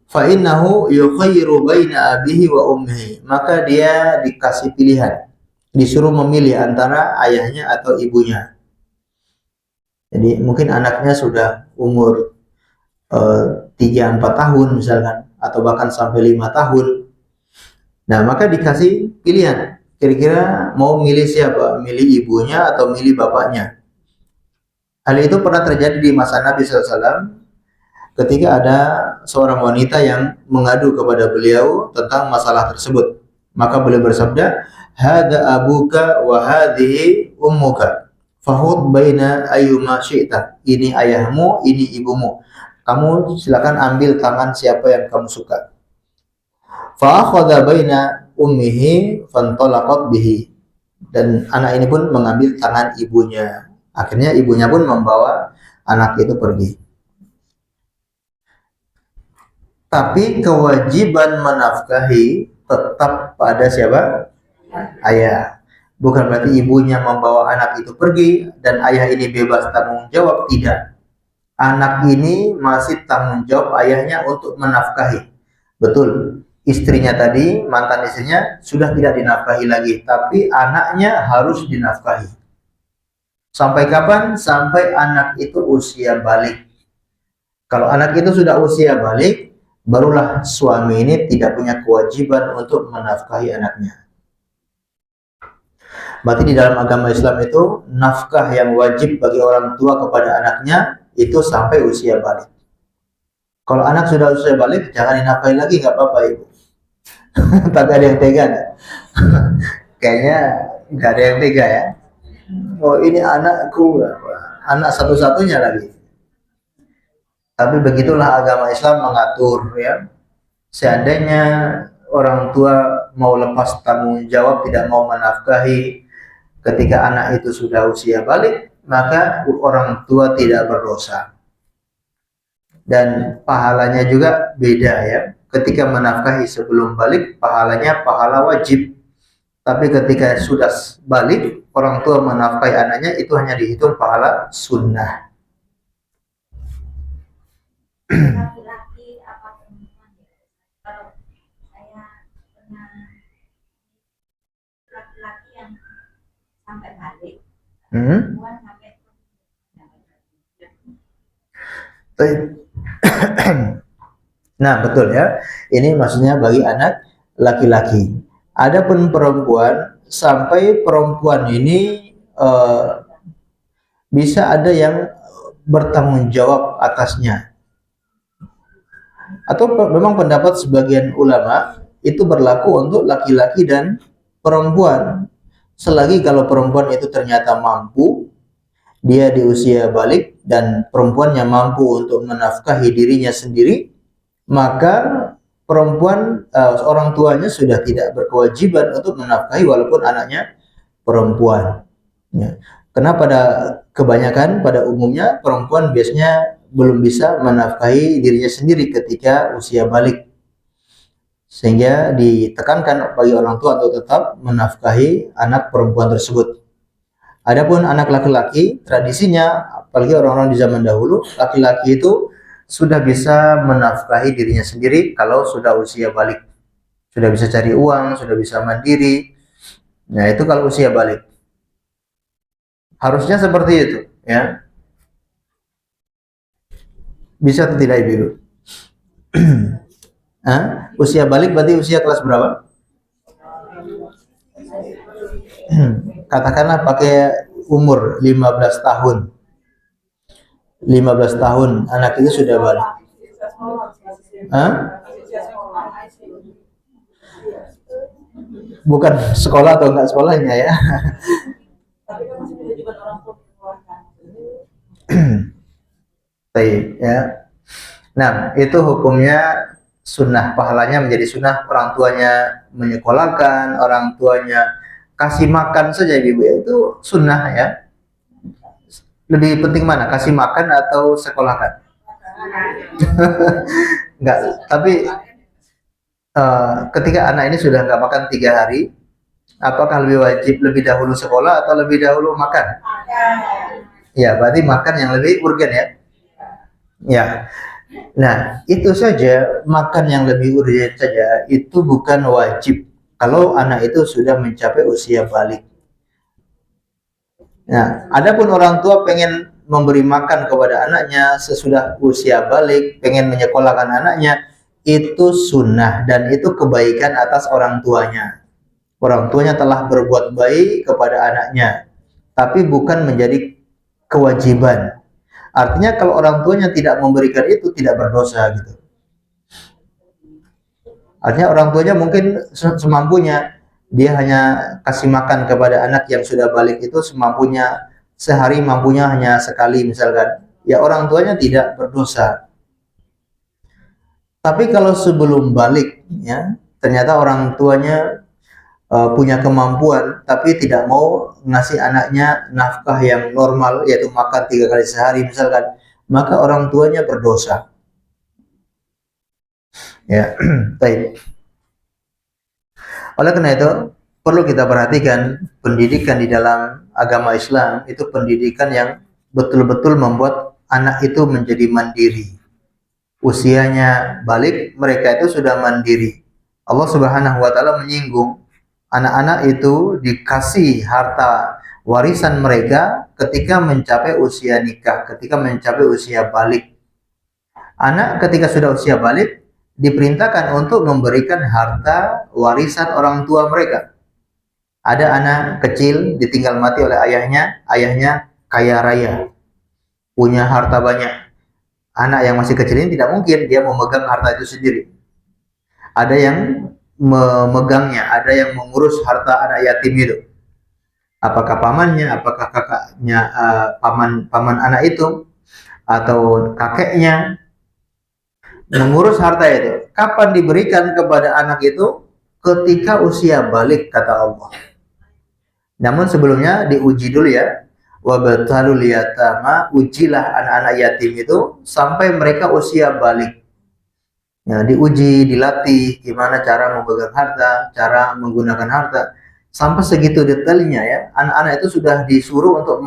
Fa innahu yukhayyiru baina abihi wa ummihi. Maka dia dikasih pilihan, disuruh memilih antara ayahnya atau ibunya. Jadi mungkin anaknya sudah umur 3-4 tahun misalkan, atau bahkan sampai 5 tahun. Nah, maka dikasih pilihan, kira-kira mau milih siapa? Milih ibunya atau milih bapaknya? Hal itu pernah terjadi di masa Nabi SAW, ketika ada seorang wanita yang mengadu kepada beliau tentang masalah tersebut. Maka beliau bersabda, "Hadza abuka wa hadhihi ummuka. Fahud baina ayyuma syi'ta." Ini ayahmu, ini ibumu. Kamu silakan ambil tangan siapa yang kamu suka. Fa akhadha baina ummihi fantalaqat bihi. Dan anak ini pun mengambil tangan ibunya. Akhirnya ibunya pun membawa anak itu pergi. Tapi kewajiban menafkahi tetap pada siapa? Ayah. Bukan berarti ibunya membawa anak itu pergi dan ayah ini bebas tanggung jawab, tidak. Anak ini masih tanggung jawab ayahnya untuk menafkahi. Betul, istrinya tadi, mantan istrinya sudah tidak dinafkahi lagi, tapi anaknya harus dinafkahi. Sampai kapan? Sampai anak itu usia balik. Kalau anak itu sudah usia balik, barulah suami ini tidak punya kewajiban untuk menafkahi anaknya. Berarti di dalam agama Islam itu, nafkah yang wajib bagi orang tua kepada anaknya itu sampai usia balik. Kalau anak sudah usia balik, jangan dinafkahi lagi, nggak apa-apa ibu. Tapi ada yang tega nggak? Kayaknya nggak ada yang tega ya. Oh, ini anakku, anak satu-satunya lagi. Tapi begitulah agama Islam mengatur, ya. Seandainya orang tua mau lepas tanggung jawab, tidak mau menafkahi ketika anak itu sudah usia balik, maka orang tua tidak berdosa. Dan pahalanya juga beda, ya. Ketika menafkahi sebelum balik, pahalanya pahala wajib. Tapi ketika sudah balik, orang tua menafkahi anaknya, itu hanya dihitung pahala sunnah. Laki-laki apa perempuan? Kalau saya pernah Hmm? Nah, betul ya. Ini maksudnya bagi anak laki-laki. Adapun perempuan, sampai perempuan ini bisa ada yang bertanggung jawab atasnya. Atau memang pendapat sebagian ulama itu berlaku untuk laki-laki dan perempuan. Selagi kalau perempuan itu ternyata mampu, dia di usia balik dan perempuannya mampu untuk menafkahi dirinya sendiri, maka perempuan orang tuanya sudah tidak berkewajiban untuk menafkahi walaupun anaknya perempuan. Ya. Karena pada umumnya perempuan biasanya belum bisa menafkahi dirinya sendiri ketika usia balik, sehingga ditekankan bagi orang tua untuk tetap menafkahi anak perempuan tersebut. Adapun anak laki-laki, tradisinya apalagi orang-orang di zaman dahulu, laki-laki itu sudah bisa menafkahi dirinya sendiri kalau sudah usia balik. Sudah bisa cari uang, sudah bisa mandiri. Nah, itu kalau usia balik. Harusnya seperti itu, ya. Bisa atau tidak, Ibu? Usia balik berarti usia kelas berapa? Katakanlah pakai umur 15 tahun. 15 tahun anak itu sudah balik. Hah? Bukan sekolah atau enggak sekolahnya ya. Baik ya. Nah, itu hukumnya sunnah, pahalanya menjadi sunnah. Orang tuanya menyekolahkan, orang tuanya kasih makan saja ibu itu sunnah ya. Lebih penting mana, kasih makan atau sekolahkan? Enggak, tapi ketika anak ini sudah nggak makan 3 hari, apakah lebih wajib lebih dahulu sekolah atau lebih dahulu makan? Ya, berarti makan yang lebih urgen ya. Ya, nah itu saja, makan yang lebih urgen saja itu bukan wajib kalau anak itu sudah mencapai usia balik. Nah, adapun orang tua pengen memberi makan kepada anaknya sesudah usia balik, pengen menyekolahkan anaknya, itu sunnah dan itu kebaikan atas orang tuanya. Orang tuanya telah berbuat baik kepada anaknya, tapi bukan menjadi kewajiban. Artinya kalau orang tuanya tidak memberikan itu tidak berdosa gitu. Artinya orang tuanya mungkin semampunya, dia hanya kasih makan kepada anak yang sudah balik itu semampunya, sehari mampunya hanya sekali misalkan. Ya orang tuanya tidak berdosa. Tapi kalau sebelum balik ya, ternyata orang tuanya punya kemampuan tapi tidak mau ngasih anaknya nafkah yang normal yaitu makan 3 kali sehari misalkan, maka orang tuanya berdosa ya. Baik. Oleh karena itu perlu kita perhatikan pendidikan di dalam agama Islam itu pendidikan yang betul-betul membuat anak itu menjadi mandiri. Usianya balik, mereka itu sudah mandiri. Allah Subhanahu wa taala menyinggung anak-anak itu dikasih harta warisan mereka ketika mencapai usia nikah, ketika mencapai usia balik. Anak ketika sudah usia balik diperintahkan untuk memberikan harta warisan orang tua mereka. Ada anak kecil ditinggal mati oleh ayahnya, ayahnya kaya raya, punya harta banyak. Anak yang masih kecil ini tidak mungkin dia memegang harta itu sendiri. Ada yang memegangnya, ada yang mengurus harta anak yatim itu. Apakah pamannya, apakah kakaknya, paman anak itu, atau kakeknya mengurus harta itu. Kapan diberikan kepada anak itu? Ketika usia balik, kata Allah. Namun sebelumnya diuji dulu ya. Wabtalul yatama, ujilah anak-anak yatim itu sampai mereka usia balik. Ya, diuji, dilatih gimana cara memegang harta, cara menggunakan harta. Sampai segitu detailnya ya. Anak-anak itu sudah disuruh untuk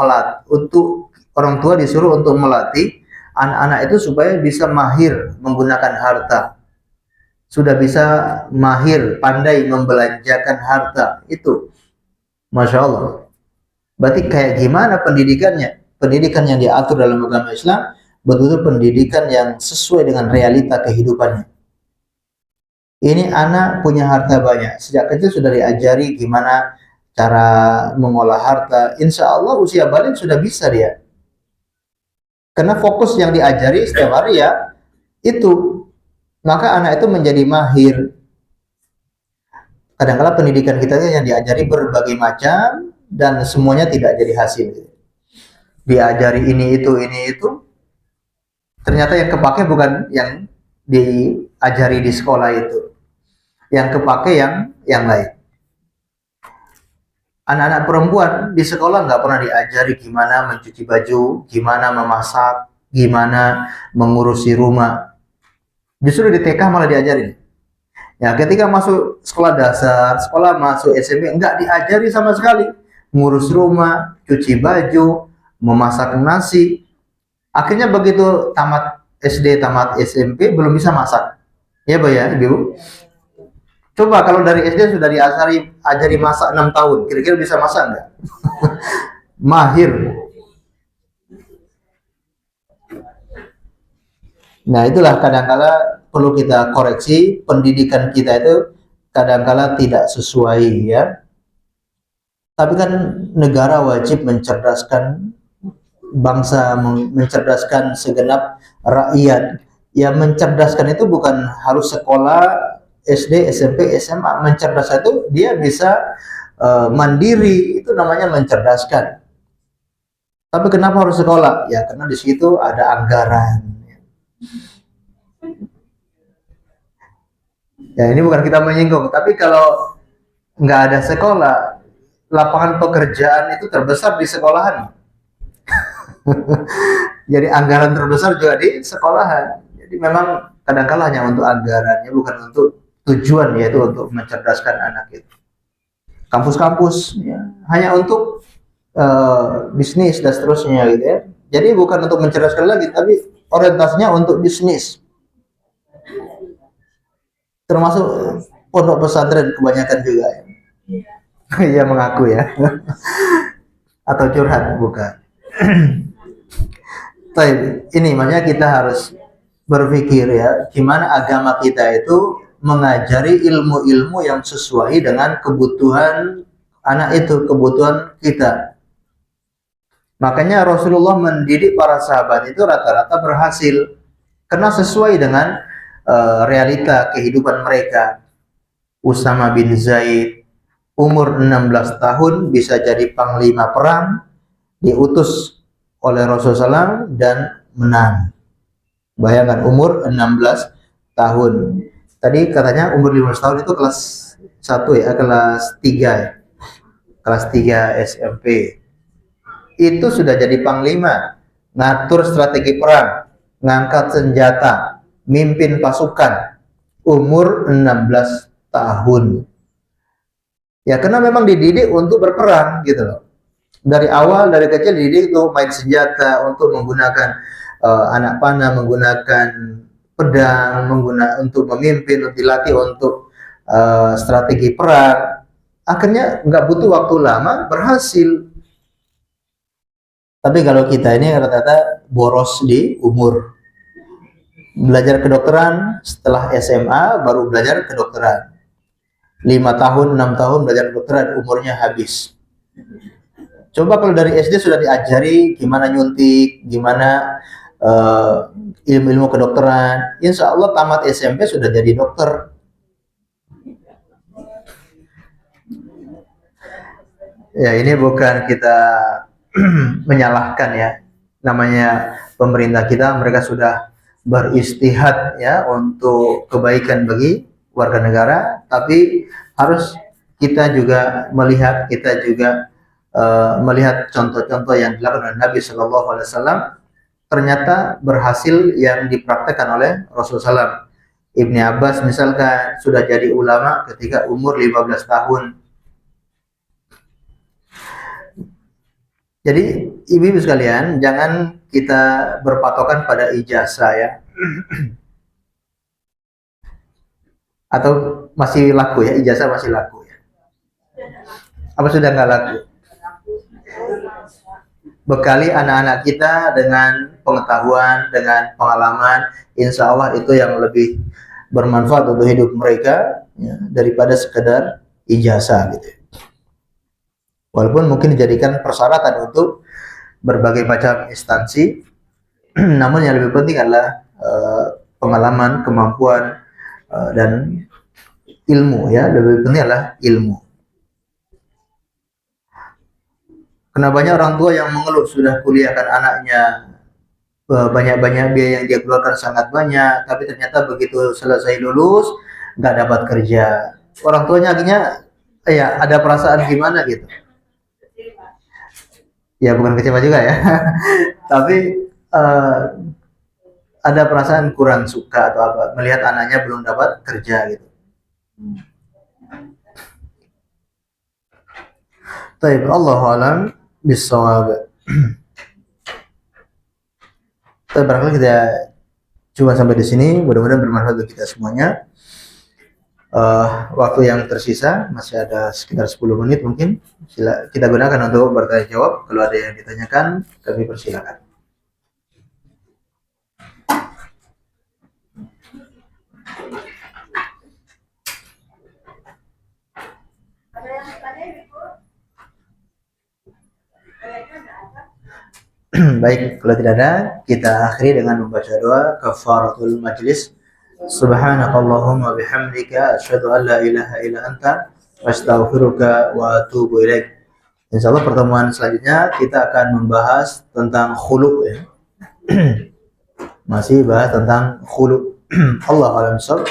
orang tua disuruh untuk melatih anak-anak itu supaya bisa mahir menggunakan harta. Sudah bisa mahir, pandai membelanjakan harta itu. Masya Allah. Berarti kayak gimana pendidikannya? Pendidikan yang diatur dalam agama Islam betul-betul pendidikan yang sesuai dengan realita kehidupannya. Ini anak punya harta banyak. Sejak kecil sudah diajari gimana cara mengolah harta. Insya Allah usia balik sudah bisa dia. Karena fokus yang diajari setiap hari ya itu. Maka anak itu menjadi mahir. Kadang-kadang pendidikan kita yang diajari berbagai macam dan semuanya tidak jadi hasil. Diajari ini itu. Ternyata yang kepake bukan yang diajari di sekolah itu. Yang kepake yang lain. Anak-anak perempuan di sekolah nggak pernah diajari gimana mencuci baju, gimana memasak, gimana mengurusi rumah. Justru di TK malah diajarin. Ya, ketika masuk sekolah dasar, sekolah masuk SMP, nggak diajari sama sekali. Ngurus rumah, cuci baju, memasak nasi. Akhirnya begitu tamat SD, tamat SMP, belum bisa masak. Ya, Pak ya, Ibu? Coba kalau dari SD sudah ajari masak 6 tahun, kira-kira bisa masak nggak? Mahir. Nah, itulah kadang-kala perlu kita koreksi pendidikan kita itu kadang-kala tidak sesuai ya. Tapi kan negara wajib mencerdaskan bangsa, mencerdaskan segenap rakyat. Ya mencerdaskan itu bukan harus sekolah SD, SMP, SMA. Mencerdaskan itu dia bisa mandiri, itu namanya mencerdaskan. Tapi kenapa harus sekolah? Ya karena di situ ada anggaran. Ya ini bukan kita menyinggung, tapi kalau nggak ada sekolah, lapangan pekerjaan itu terbesar di sekolahan. Jadi anggaran terbesar juga di sekolahan. Jadi memang kadang-kala hanya untuk anggarannya, bukan untuk tujuan, yaitu untuk mencerdaskan anak itu. Kampus-kampus ya, hanya untuk bisnis dan seterusnya gitu ya. Jadi bukan untuk mencerdaskan lagi, tapi orientasinya untuk bisnis. Termasuk pondok pesantren kebanyakan juga ya. Ya mengaku ya. Atau curhat bukan. Ini makanya kita harus berpikir ya, gimana agama kita itu mengajari ilmu-ilmu yang sesuai dengan kebutuhan anak itu, kebutuhan kita. Makanya Rasulullah mendidik para sahabat itu rata-rata berhasil karena sesuai dengan realita kehidupan mereka. Usama bin Zaid umur 16 tahun bisa jadi panglima perang, diutus oleh Rasulullah SAW dan menang. Bayangkan umur 16 tahun. Tadi katanya umur 15 tahun itu kelas 1 ya, kelas 3 ya. Kelas 3 SMP. Itu sudah jadi panglima, ngatur strategi perang, ngangkat senjata, mimpin pasukan. Umur 16 tahun. Ya karena memang dididik untuk berperang gitu loh. Dari awal, dari kecil dididik untuk main senjata, untuk menggunakan anak panah, menggunakan pedang, untuk memimpin, untuk dilatih untuk strategi perang. Akhirnya nggak butuh waktu lama berhasil. Tapi kalau kita ini rata-rata boros di umur. Belajar kedokteran setelah SMA baru belajar kedokteran. 5 tahun, 6 tahun belajar kedokteran, umurnya habis. Coba kalau dari SD sudah diajari gimana nyuntik, gimana ilmu-ilmu kedokteran, insya Allah tamat SMP sudah jadi dokter. Ya ini bukan kita menyalahkan ya, namanya pemerintah kita, mereka sudah beristihad ya untuk kebaikan bagi warga negara, tapi harus kita juga melihat, melihat contoh-contoh yang dilakukan oleh Nabi Shallallahu Alaihi Wasallam ternyata berhasil yang dipraktekkan oleh Rasulullah SAW. Ibni Abbas misalkan sudah jadi ulama ketika umur 15 tahun. Jadi ibu-ibu sekalian, jangan kita berpatokan pada ijazah ya. Atau masih laku ya, ijazah masih laku ya. Apa sudah nggak laku? Bekali anak-anak kita dengan pengetahuan, dengan pengalaman, insya Allah itu yang lebih bermanfaat untuk hidup mereka ya, daripada sekedar ijazah gitu. Walaupun mungkin dijadikan persyaratan untuk berbagai macam instansi, namun yang lebih penting adalah pengalaman, kemampuan, dan ilmu ya. Lebih penting adalah ilmu. Karena banyak orang tua yang mengeluh sudah kuliahkan anaknya, banyak-banyak biaya yang dia keluarkan sangat banyak, tapi ternyata begitu selesai lulus nggak dapat kerja. Orang tuanya akhirnya ya ada perasaan gimana gitu. Ya bukan kecewa juga ya, tapi uh, ada perasaan kurang suka atau apa melihat anaknya belum dapat kerja gitu. Taib Allah alam bisawab. Barangkali kita cuma sampai di sini. Mudah-mudahan bermanfaat untuk kita semuanya. Waktu yang tersisa masih ada sekitar 10 menit mungkin. Kita gunakan untuk bertanya jawab. Kalau ada yang ditanyakan, kami persilakan. Baik, kalau tidak ada, kita akhiri dengan membaca doa kafaratul majlis. Subhanakallahumma bihamdika asyhadu an la ilaha illa anta astaghfiruka wa atubu ilaik. Insyaallah pertemuan selanjutnya kita akan membahas tentang khulu ya. Masih bahas tentang khulu. Allah alam bissawab.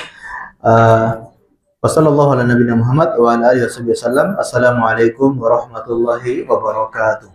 Wassallallahu ala nabiyina Muhammad wa ala alihi wasallam. Assalamualaikum warahmatullahi wabarakatuh.